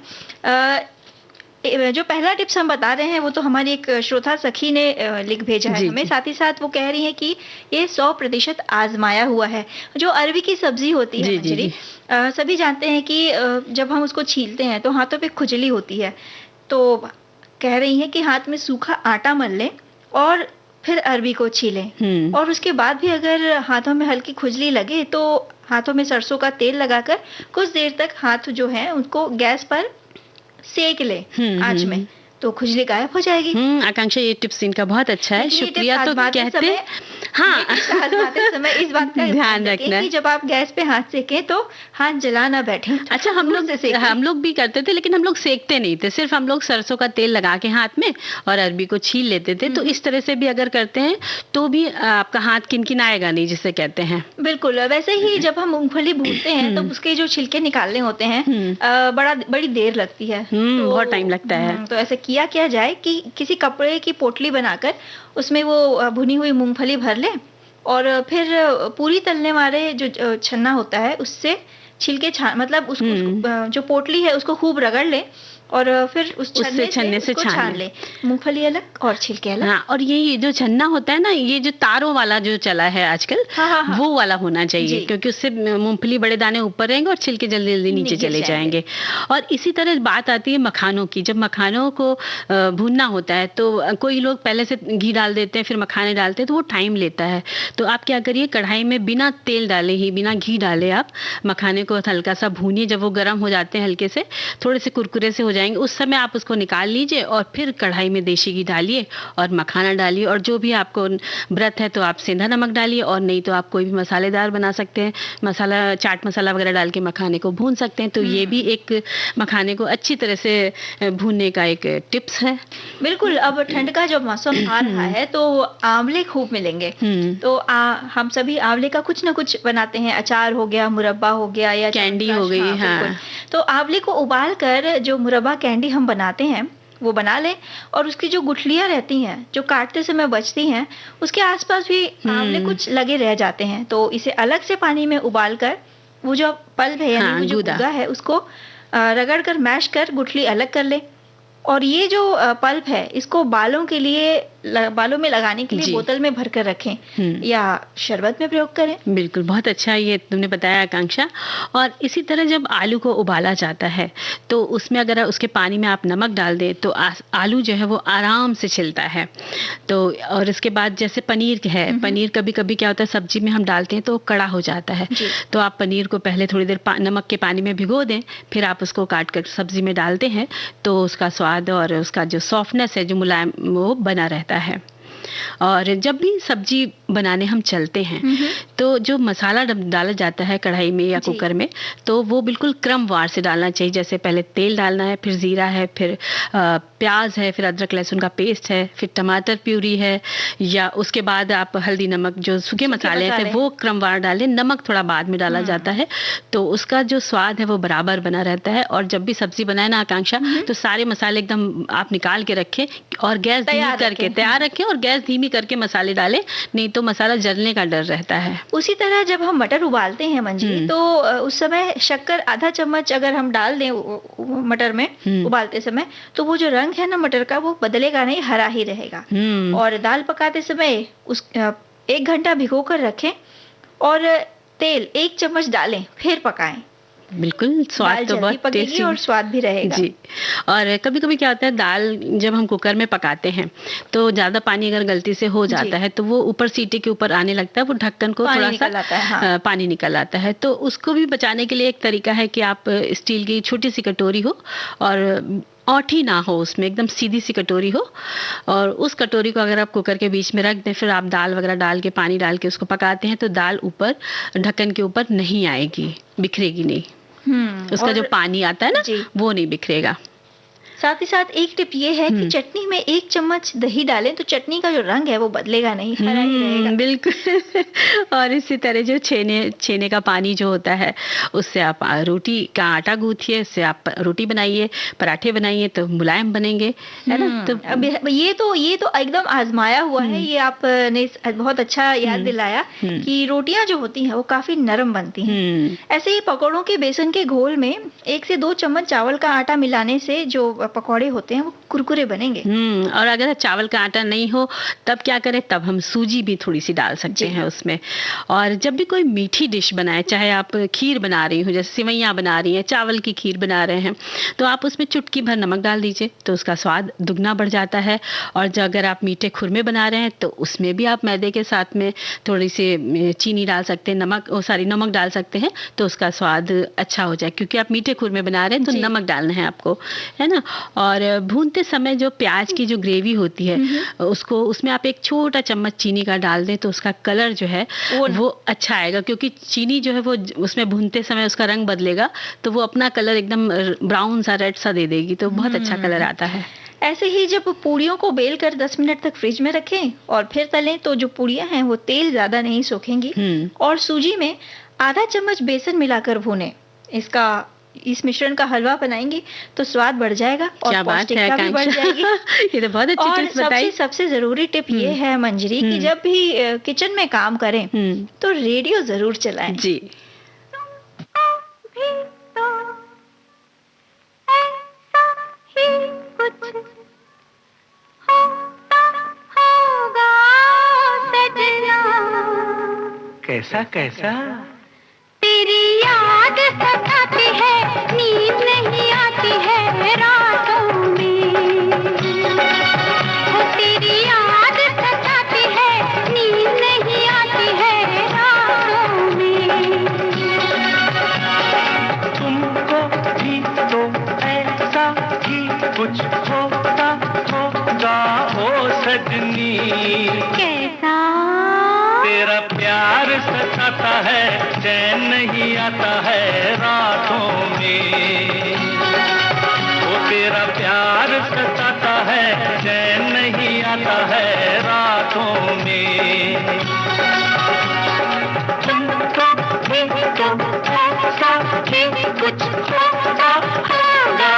जो पहला टिप्स हम बता रहे हैं वो तो हमारी एक श्रोता सखी ने लिख भेजा है जी, हमें। जी। साथ ही साथ वो कह रही है कि ये 100% आजमाया हुआ है। जो अरबी की सब्जी होती है जी, जी, मंजरी, जी। सभी जानते हैं कि जब हम उसको छीलते हैं तो हाथों पे खुजली होती है। तो कह रही हैं कि हाथ में सूखा आटा मल लें और फिर अरबी को छीलें, और उसके बाद भी अगर हाथों में हल्की खुजली लगे तो हाथों में सरसों का तेल लगाकर कुछ देर तक हाथ जो है उनको गैस पर सेक ले आंच में, तो खुजली गायब हो जाएगी। आकांक्षा, ये टिप्स इनका बहुत अच्छा है, लेकिन ये शुक्रिया। टिप्स तो आजमाते कहते समय, हाँ, ये टिप्स आजमाते समय इस बात का ध्यान रखें रखना कि जब आप गैस पे हाथ सेकें तो हाथ जला ना बैठे। अच्छा, हम लोग भी करते थे, लेकिन हम लोग सेकते नहीं थे, सिर्फ हम लोग सरसों का तेल लगा के हाथ में और अरबी को छील लेते थे। तो इस तरह से भी अगर करते हैं तो भी आपका हाथ किनकिनाएगा नहीं, जिसे कहते हैं। बिल्कुल। वैसे ही जब हम मूंगफली भूनते हैं तो उसके जो छिलके निकालने होते हैं बड़ी देर लगती है। तो बहुत टाइम लगता है। तो ऐसे किया जाए कि किसी कपड़े की पोटली बनाकर उसमें वो भुनी हुई मूंगफली भर ले, और फिर पूरी तलने वाले जो छन्ना होता है उससे छिलके मतलब उसको जो पोटली है उसको खूब रगड़ ले, और फिर उस छन्ने से छान ले, मूंगफली अलग और छिलके अलग। हाँ, और ये जो छन्ना होता है ना, ये जो तारों वाला जो चला है आजकल, हाँ। वो वाला होना चाहिए, क्योंकि उससे मूंगफली बड़े दाने ऊपर रहेंगे और छिलके जल्दी जल्दी नीचे चले जाएंगे। और इसी तरह बात आती है मखानों की। जब मखानों को भूनना होता है तो कोई लोग पहले से घी डाल देते हैं, फिर मखाने डालते हैं, तो वो टाइम लेता है। तो आप क्या करिए, कढ़ाई में बिना तेल डाले ही, बिना घी डाले आप मखाने को हल्का सा भूनिए। जब वो गर्म हो जाते हैं, हल्के से थोड़े से कुरकुरे से हो जाएंगे, उस समय आप उसको निकाल लीजिए और फिर कढ़ाई में देशी घी डालिए और मखाना डालिए। और जो भी आपको व्रत है तो आप सेंधा नमक डालिए, और नहीं तो आप कोई भी मसालेदार बना सकते हैं, मसाला, चाट मसाला वगैरह डाल के मखाने को भून सकते हैं। तो ये भी एक मखाने को अच्छी तरह से भूनने का एक टिप्स है। बिल्कुल। अब ठंड का जब मौसम आ रहा है तो आंवले खूब मिलेंगे। तो हम सभी आंवले का कुछ ना कुछ बनाते हैं। अचार हो गया, मुरब्बा हो गया, या कैंडी हो गई। हाँ। तो आंवले को उबाल कर जो मुरब्बा कैंडी हम बनाते हैं वो बना लें, और उसकी जो गुठलियां रहती हैं जो काटते समय बचती हैं, उसके आसपास भी आंवले कुछ लगे रह जाते हैं। तो इसे अलग से पानी में उबाल कर वो जो पल्प है, यानी वो जो गूदा है, उसको रगड़ कर मैश कर गुठली अलग कर ले। और ये जो पल्प है इसको बालों के लिए, बालों में लगाने के लिए बोतल में भरकर रखें या शरबत में प्रयोग करें। बिल्कुल, बहुत अच्छा ये तुमने बताया आकांक्षा। और इसी तरह जब आलू को उबाला जाता है तो उसमें अगर उसके पानी में आप नमक डाल दें तो आलू जो है वो आराम से छिलता है। तो और इसके बाद जैसे पनीर है, पनीर कभी कभी क्या होता है सब्जी में हम डालते हैं तो कड़ा हो जाता है। तो आप पनीर को पहले थोड़ी देर नमक के पानी में भिगो दें, फिर आप उसको काट कर सब्जी में डालते हैं तो उसका स्वाद और उसका जो सॉफ्टनेस है, जो मुलायम, वो बना रहता है। और जब भी सब्जी बनाने हम चलते हैं तो जो मसाला डाला जाता है कढ़ाई में या कुकर में, तो वो बिल्कुल क्रमवार से डालना चाहिए। जैसे पहले तेल डालना है, फिर जीरा है, फिर प्याज है, फिर अदरक लहसुन का पेस्ट है, फिर टमाटर प्यूरी है, या उसके बाद आप हल्दी नमक जो सूखे मसाले हैं वो क्रमवार डालें। नमक थोड़ा बाद में डाला जाता है, तो उसका जो स्वाद है वो बराबर बना रहता है। और जब भी सब्जी बनाए ना आकांक्षा, तो सारे मसाले एकदम आप निकाल के रखें और गैस धीमी करके तैयार रखें, और गैस धीमी करके मसाले डालें, नहीं तो मसाला जलने का डर रहता है। उसी तरह जब हम मटर उबालते हैं मंजरी, तो उस समय शक्कर आधा चम्मच अगर हम डाल दें मटर में उबालते समय, तो वो जो रंग है ना मटर का, वो बदलेगा नहीं, हरा ही रहेगा। और दाल पकाते समय 1 घंटा भिगो कर रखें और तेल 1 चम्मच डालें, फिर पकाएं। बिल्कुल, स्वाद तो बहुत टेस्टी और स्वाद भी रहेगा जी। और कभी कभी क्या होता है, दाल जब हम कुकर में पकाते हैं तो ज्यादा पानी अगर गलती से हो जाता है तो वो ऊपर सीटी के ऊपर आने लगता है, वो ढक्कन को थोड़ा सा पानी निकल आता है। तो उसको भी बचाने के लिए एक तरीका है कि आप स्टील की छोटी सी कटोरी हो और औंठी ना हो, उसमें एकदम सीधी सी कटोरी हो, और उस कटोरी को अगर आप कुकर के बीच में रख दें, फिर आप दाल वगैरह डाल के, पानी डाल के उसको पकाते हैं, तो दाल ऊपर ढक्कन के ऊपर नहीं आएगी, बिखरेगी नहीं। उसका जो पानी आता है ना, वो नहीं बिखरेगा। साथ ही साथ एक टिप ये है कि चटनी में 1 चम्मच दही डालें तो चटनी का जो रंग है वो बदलेगा नहीं, हरा ही रहेगा। बिल्कुल। और इसी तरह जो छेने का पानी जो होता है उससे आप रोटी का आटा गूंथिए, उससे आप रोटी बनाइए, पराठे बनाइए तो मुलायम बनेंगे, है ना। तो अब ये तो एकदम आजमाया हुआ है। ये आपने बहुत अच्छा याद दिलाया कि रोटियां जो होती हैं वो काफी नरम बनती हैं। ऐसे ही पकौड़ों के बेसन के घोल में 1 से 2 चम्मच चावल का आटा मिलाने से जो पकौड़े होते हैं वो कुरकुरे बनेंगे। और अगर चावल का आटा नहीं हो तब क्या करें, तब हम सूजी भी थोड़ी सी डाल सकते हैं उसमें। और जब भी कोई मीठी डिश बनाए, चाहे आप खीर बना रही हो, जैसे सिवैयां बना रही हैं, चावल की खीर बना रहे हैं, तो आप उसमें चुटकी भर नमक डाल दीजिए तो उसका स्वाद दुगना बढ़ जाता है। और जो अगर आप मीठे खुरमे बना रहे हैं तो उसमें भी आप मैदे के साथ में थोड़ी सी चीनी डाल सकते हैं, नमक डाल सकते हैं तो उसका स्वाद अच्छा हो जाए, क्योंकि आप मीठे खुरमे बना रहे हैं तो नमक डालना है आपको, है ना। और भूनते समय जो प्याज की जो ग्रेवी होती है उसमें आप 1 छोटा चम्मच चीनी का डाल दें तो उसका कलर जो है वो अच्छा आएगा, क्योंकि चीनी जो है वो उसमें भूनते समय उसका रंग बदलेगा तो वो अपना कलर एकदम ब्राउन सा, रेड सा दे देगी, तो बहुत अच्छा कलर आता है। ऐसे ही जब पूड़ियों को बेल कर 10 मिनट तक फ्रिज में रखें और फिर तलें तो जो पूड़ियां हैं वो तेल ज्यादा नहीं सोखेंगी। और सूजी में आधा चम्मच बेसन मिलाकर भूनें। इस मिश्रण का हलवा बनाएंगे तो स्वाद बढ़ जाएगा और पौष्टिकता भी बढ़ जाएगी। ये तो बहुत अच्छी टिप्स बताई। सबसे जरूरी टिप ये है मंजरी कि जब भी किचन में काम करें तो रेडियो जरूर चलाएं। जी। कैसा कैसा तेरी याद सताती है, नींद नहीं आती है रातों में। तेरी याद सताती है, नींद नहीं आती है रातों में। तुमको भी तो ऐसा ही कुछ होता होगा ओ सजनी। कैसा? तेरा प्यार सताता है, चैन नहीं आता है रातों में। वो तेरा प्यार सताता है, चैन नहीं आता है रातों में। तुमको भी तो ऐसा ही कुछ होता होगा।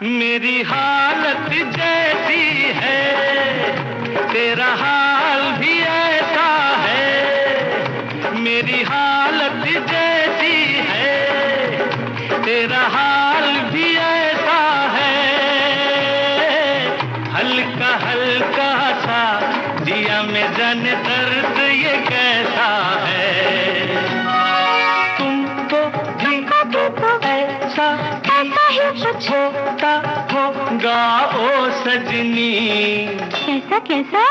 मेरी हालत जैसी है तेरा हाल भी ऐसा है। मेरी हालत जैसी है तेरा हाल भी ऐसा है। हल्का हल्का सा दिया में जाने दर्द ये कैसा है। तुमको भी तो ऐसा ही कुछ होता होगा ओ सजनी। कैसा कैसा?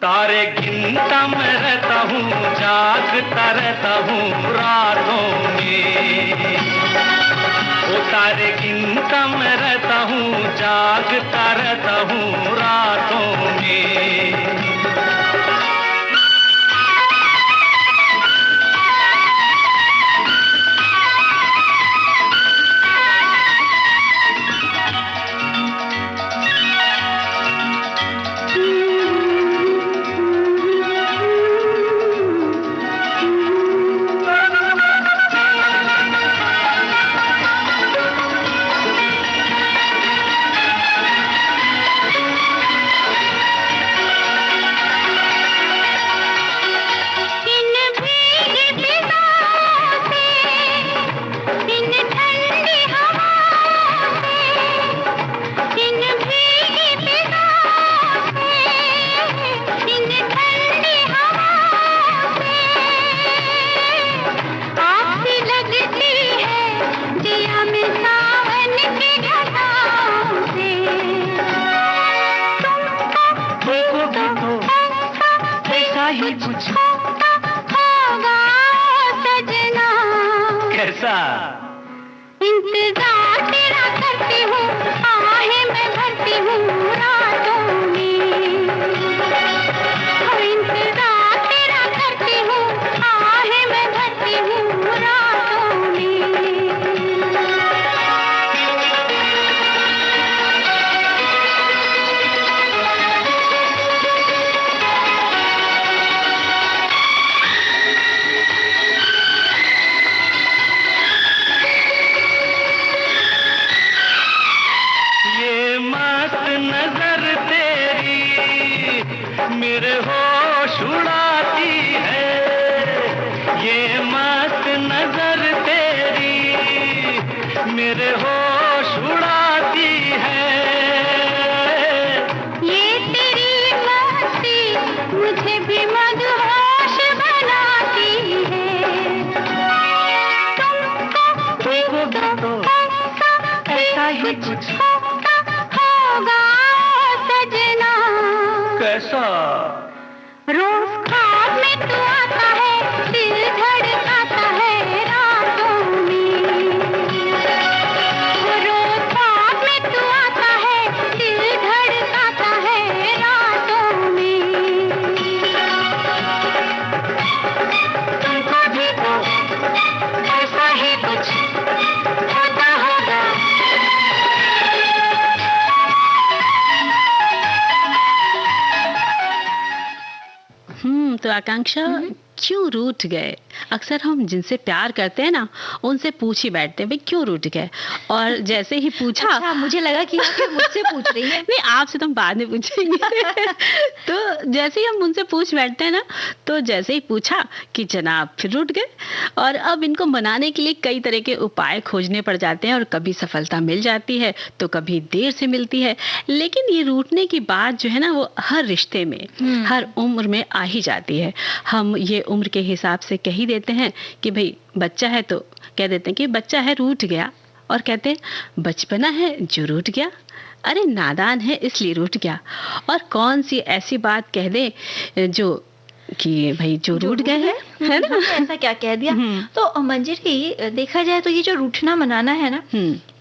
तारे गिनता मैं रहता हूँ, जागता रहता हूँ रातों में। ओ तारे गिनता मैं रहता हूँ, जागता रहता हूँ रातों में। कैसा? इंतजार तेरा करती हूँ, आहें मैं भरती हूँ रातों में। इंतजार तेरा करती हूँ, आहें मैं भरती हूँ रातों में। ये मस्त नजर तेरी मेरे होश उड़ाती है, ये मस्त नजर तेरी मेरे होश उड़ाती है। ये तेरी मस्ती मुझे भी मदहोश बनाती है। तुमको भी तो ऐसा ही कुछ होगा सजना। कैसा? रोज ख्वाब में तू आता है, दिल धड़काता है रातों में। रोज ख्वाब में तू आता है, दिल धड़काता है रातों में। तुमको भी तो ऐसा ही कुछ होता होगा। तो आकांक्षा, क्यों रूठ गए? अक्सर हम जिनसे प्यार करते हैं ना, उनसे पूछ ही बैठते हैं भाई क्यों रूठ गए, और जैसे ही पूछा अच्छा, मुझे लगा कि आप मुझसे पूछ रही हैं। नहीं, आपसे तो हम बाद में पूछेंगे। तो जैसे ही हम उनसे पूछ बैठते हैं ना, तो जैसे ही पूछा कि जनाब फिर रूठ गए, और अब इनको मनाने के लिए कई तरह के उपाय खोजने पड़ जाते हैं, और कभी सफलता मिल जाती है तो कभी देर से मिलती है। लेकिन ये रूठने की बात जो है ना, वो हर रिश्ते में, हर उम्र में आ ही जाती है। हम ये उम्र के हिसाब से कह ही देते हैं कि भाई बच्चा है तो कह देते हैं कि बच्चा है रूठ गया, और कहते हैं बचपना है जो रूठ गया, अरे नादान है इसलिए रूठ गया। और कौन सी ऐसी बात कह दे जो कि भाई जो रूठ गए हैं, है ना? हमने ऐसा क्या कह दिया? तो मंजिर की देखा जाए तो ये जो रूठना मनाना है ना,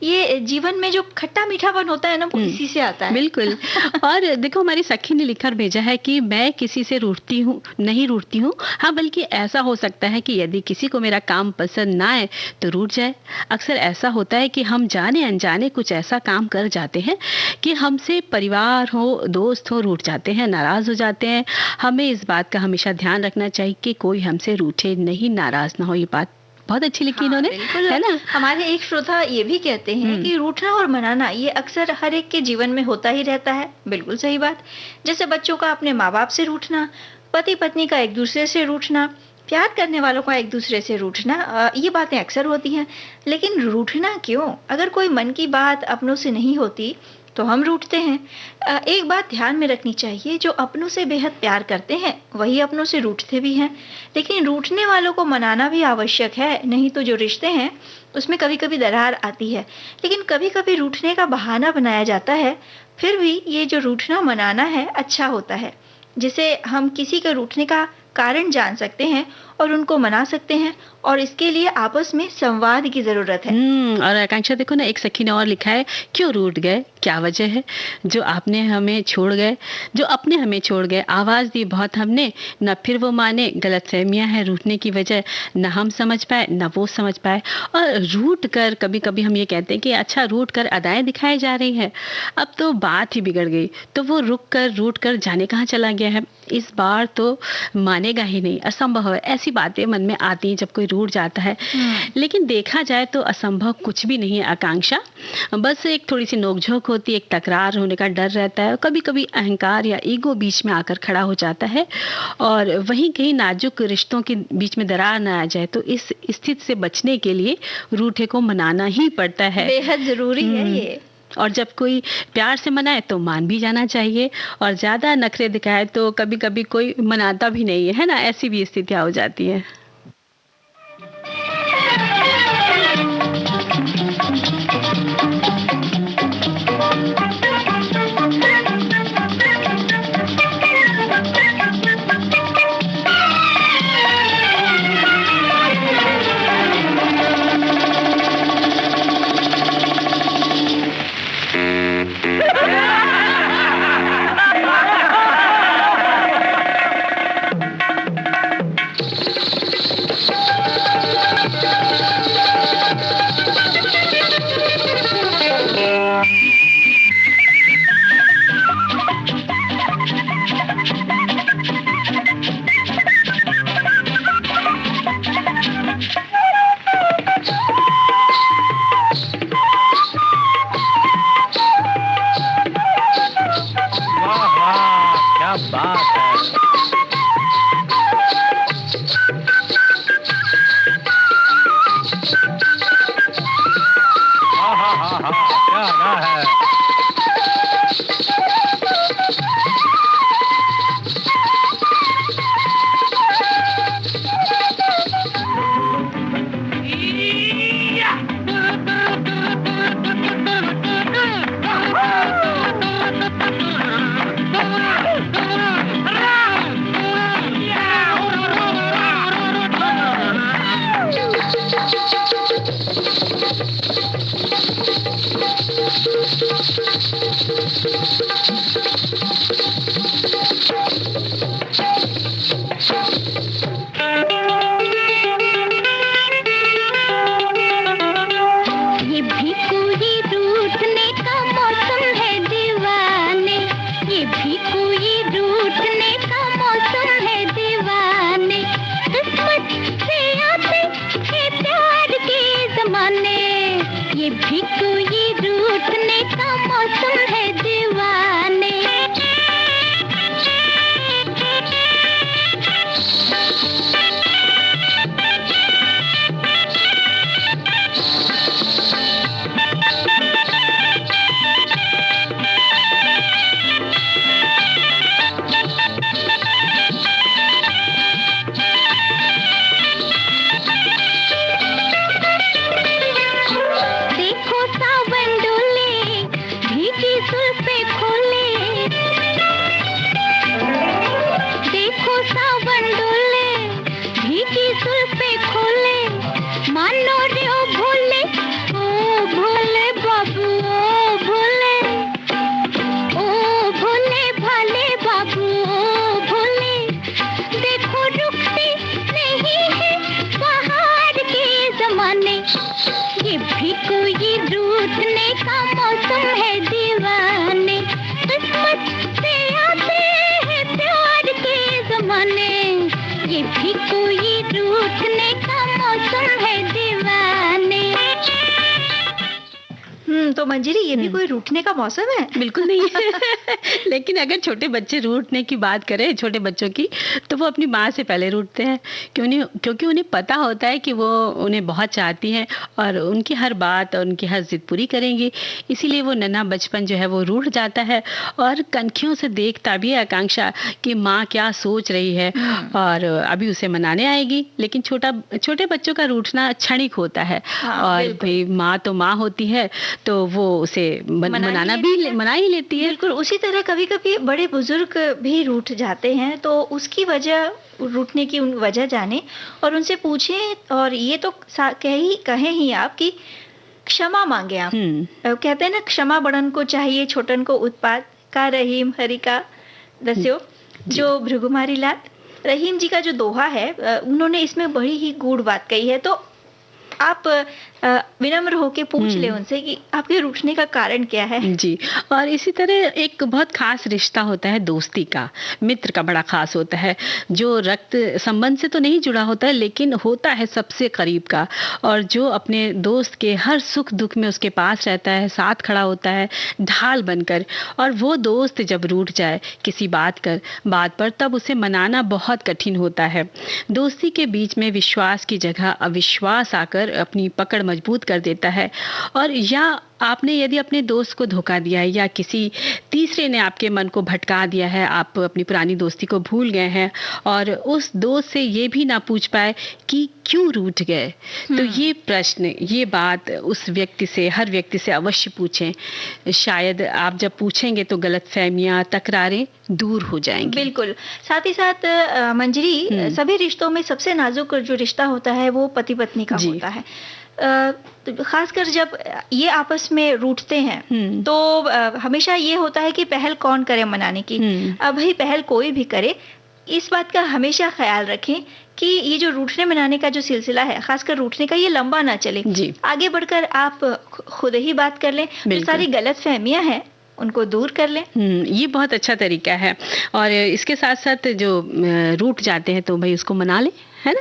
ये जीवन में जो खट्टा मीठापन होता है ना, वो इसी से आता है। बिल्कुल। और देखो, हमारी सखी ने लिखकर भेजा है कि मैं किसी से रूठती हूँ नहीं रूठती हूँ, हाँ बल्कि ऐसा हो सकता है कि यदि किसी को मेरा काम पसंद ना आए तो रूठ जाए। अक्सर ऐसा होता है कि हम जाने अनजाने कुछ ऐसा काम कर जाते हैं कि हमसे परिवार हो, दोस्त हो, रूठ जाते हैं, नाराज हो जाते हैं। हमें इस बात का हमेशा ध्यान रखना चाहिए कि कोई हमसे रूठे नहीं, नाराज ना हो। ये बात बहुत अच्छी लिखी इन्होंने, है ना? हमारे एक श्रोता ये भी कहते हैं कि रूठना और मनाना ये अक्सर हर एक के जीवन में होता ही रहता है। बिल्कुल सही बात। जैसे बच्चों का अपने माँ बाप से रूठना, पति पत्नी का एक दूसरे से रूठना, प्यार करने वालों का एक दूसरे से रूठना, ये बातें अक्सर होती हैं। लेकिन रूठना क्यों? अगर कोई मन की बात अपनों से नहीं होती तो हम रूठते हैं। एक बात ध्यान में रखनी चाहिए, जो अपनों से बेहद प्यार करते हैं वही अपनों से रूठते भी हैं। लेकिन रूठने वालों को मनाना भी आवश्यक है, नहीं तो जो रिश्ते हैं उसमें कभी कभी दरार आती है। लेकिन कभी कभी रूठने का बहाना बनाया जाता है, फिर भी ये जो रूठना मनाना है अच्छा होता है, जिसे हम किसी के रूठने का कारण जान सकते हैं और उनको मना सकते हैं, और इसके लिए आपस में संवाद की जरूरत है। और आकांक्षा देखो ना, एक सखी ने और लिखा है, क्यों रूठ गए, क्या वजह है? जो आपने हमें छोड़ गए, जो अपने हमें छोड़ गए, आवाज दी बहुत हमने, न फिर वो माने, गलतफहमियां है रूठने की वजह, न हम समझ पाए न वो समझ पाए। और रूठ कर कभी कभी हम ये कहते हैं कि अच्छा रूठ कर अदाएं दिखाई जा रही है, अब तो बात ही बिगड़ गई, तो वो रुक कर रूठ कर जाने कहाँ चला गया है, इस बार तो मानेगा ही नहीं, असंभव है। ऐसी बातें मन में आती हैं जब कोई रूठ जाता है। लेकिन देखा जाए तो असंभव कुछ भी नहीं है आकांक्षा, बस एक थोड़ी सी नोकझोंक होती है, एक तकरार होने का डर रहता है, कभी कभी अहंकार या ईगो बीच में आकर खड़ा हो जाता है, और वहीं कहीं नाजुक रिश्तों के बीच में दरार ना आ जाए, तो इस स्थिति से बचने के लिए रूठे को मनाना ही पड़ता है। बेहद जरूरी है ये। और जब कोई प्यार से मनाए तो मान भी जाना चाहिए, और ज्यादा नखरे दिखाए तो कभी कभी कोई मनाता भी नहीं है, है ना? ऐसी भी स्थितियां हो जाती है। ये भी कोई रूठने का मौसम है दीवाने, किस्मत से आते हैं प्यार के जमाने, ये भी कोई रूठने का मौसम है दीवाने। तो मंजरी, ये भी कोई रूठने का मौसम है? बिल्कुल नहीं है। लेकिन अगर छोटे बच्चे रूठने की बात करें, छोटे बच्चों की, तो वो अपनी माँ से पहले रूठते हैं, क्योंकि उन्हें पता होता है कि वो उन्हें बहुत चाहती हैं और उनकी हर बात और उनकी हर जिद पूरी करेंगी। इसीलिए वो नन्हा बचपन जो है वो रूठ जाता है और कनखियों से देखता भी है आकांक्षा कि माँ क्या सोच रही है और अभी उसे मनाने आएगी। लेकिन छोटे बच्चों का रूठना क्षणिक होता है। और भाई माँ तो माँ होती है, तो वो उसे मना ही लेती है। बिल्कुल उसी तरह कभी कभी बड़े बुजुर्ग भी रूठ जाते हैं, तो उसकी वजह, रूठने की वजह जाने और उनसे पूछें। और ये तो कहे ही आप कि क्षमा मांगे आप। कहते हैं ना, क्षमा बड़न को चाहिए छोटन को उत्पात का रहीम हरि का दस्यो जो भृगुमारी लात। रहीम जी का जो दोहा है, उन्होंने इसमें बड़ी ही गूढ़ बात कही है। तो आप विनम्र होके पूछ ले उनसे कि आपके रूठने का कारण क्या है। जी, और इसी तरह एक बहुत खास रिश्ता होता है दोस्ती का, मित्र का बड़ा खास होता है, जो रक्त संबंध से तो नहीं जुड़ा होता है लेकिन होता है सबसे करीब का, और जो अपने दोस्त के हर सुख दुख में उसके पास रहता है, साथ खड़ा होता है ढाल बनकर। और वो दोस्त जब रूठ जाए किसी बात पर, तब उसे मनाना बहुत कठिन होता है। दोस्ती के बीच में विश्वास की जगह अविश्वास आकर अपनी पकड़ मजबूत कर देता है। और या आपने यदि अपने दोस्त को धोखा दिया है या किसी तीसरे ने आपके मन को भटका दिया है, आप अपनी पुरानी दोस्ती को भूल गए हैं और उस दोस्त से ये भी ना पूछ पाए कि क्यों रूठ गए, तो ये प्रश्न, ये बात उस व्यक्ति से, हर व्यक्ति से अवश्य पूछें। शायद आप जब पूछेंगे तो गलतफहमियां, तकरारें दूर हो जाएंगी। बिल्कुल। साथ ही साथ मंजरी, सभी रिश्तों में सबसे नाजुक जो रिश्ता होता है वो पति पत्नी का होता है। खासकर जब ये आपस में रूठते हैं तो हमेशा ये होता है कि पहल कौन करे मनाने की। अब भाई पहल कोई भी करे, इस बात का हमेशा ख्याल रखें कि ये जो रूठने मनाने का जो सिलसिला है, खासकर रूठने का, ये लंबा ना चले। आगे बढ़कर आप खुद ही बात कर लें, जो सारी गलत फहमियां हैं उनको दूर कर लें। ये बहुत अच्छा तरीका है। और इसके साथ साथ जो रूठ जाते हैं तो भाई उसको मना लें, है ना।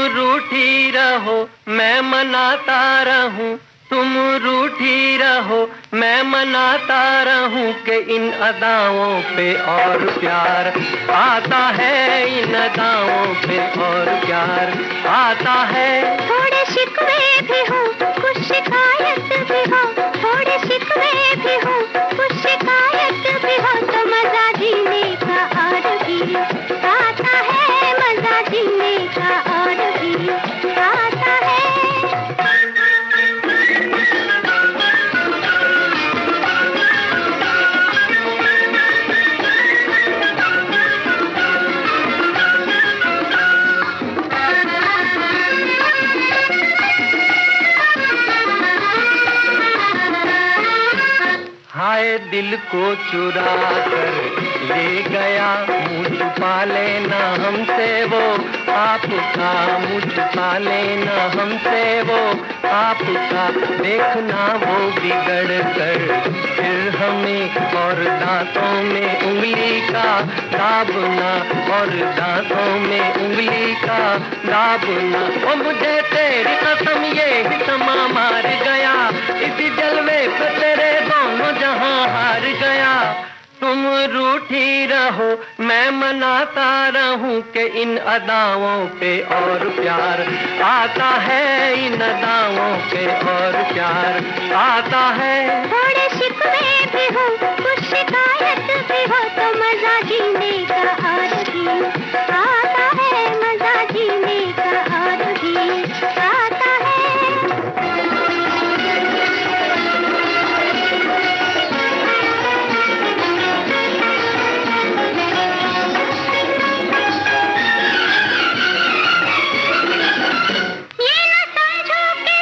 रूठी रहो मैं मनाता रहूं, तुम रूठी रहो मैं मनाता रहूं कि इन अदाओं पे और प्यार आता है, इन अदाओं पे और प्यार आता है। थोड़े शिकवे भी हो कुछ शिकायत भी हो, थोड़े शिकवे भी हो कुछ शिकायत भी हो, तो मजा जीने का और भी आता है, मजा जीने का और भी आता है। हाय दिल को चुरा कर ले गया, मुँह छुपा लेना हमसे वो आपका, मुँह छुपा लेना हमसे वो आपका। देखना वो बिगड़ कर फिर हमें और दांतों में उंगली का दाबना, और दांतों में उंगली का दाबना। ओ मुझे तेरी कसम ये भी समा मार गया, इसी जलवे पे तेरे दोनों जहां हार गया। तुम रूठी रहो मैं मनाता रहूं कि इन अदाओं पे और प्यार आता है, इन अदाओं पे और प्यार आता है। थोड़े शिकवे भी हो कुछ शिकायत भी हो, तो मजा जीने का और भी आता है, मजा जीने का और भी आता है। ये न समझो कि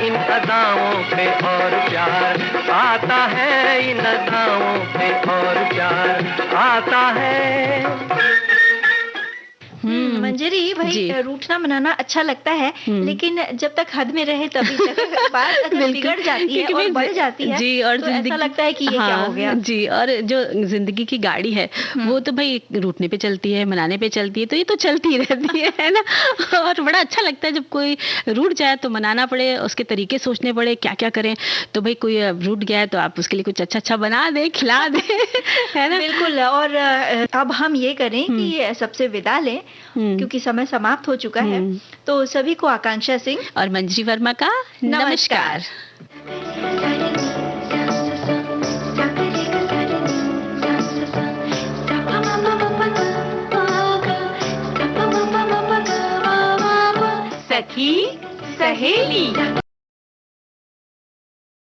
इन अदाओं पे और प्यार आता है, इन अदाओं पे और प्यार आता है। मंजरी भाई, रूठना मनाना अच्छा लगता है, लेकिन जब तक हद में रहे तभी तक। बात अगर बिगड़ जाती है और बढ़ जाती है जी, और तो ऐसा लगता है कि ये क्या हो गया जी। और जो जिंदगी की गाड़ी है वो तो भाई रूठने पे चलती है, मनाने पे चलती है, तो ये तो चलती रहती है ना। और बड़ा अच्छा लगता है जब कोई रूठ जाए तो मनाना पड़े, उसके तरीके सोचने पड़े क्या क्या करें। तो भाई कोई रूठ गया है तो आप उसके लिए कुछ अच्छा अच्छा बना दे, खिला दे, है ना। बिल्कुल। और अब हम ये करें कि सबसे विदा लें, क्योंकि समय समाप्त हो चुका है। तो सभी को आकांक्षा सिंह और मंजरी वर्मा का नमस्कार। सखी सहेली।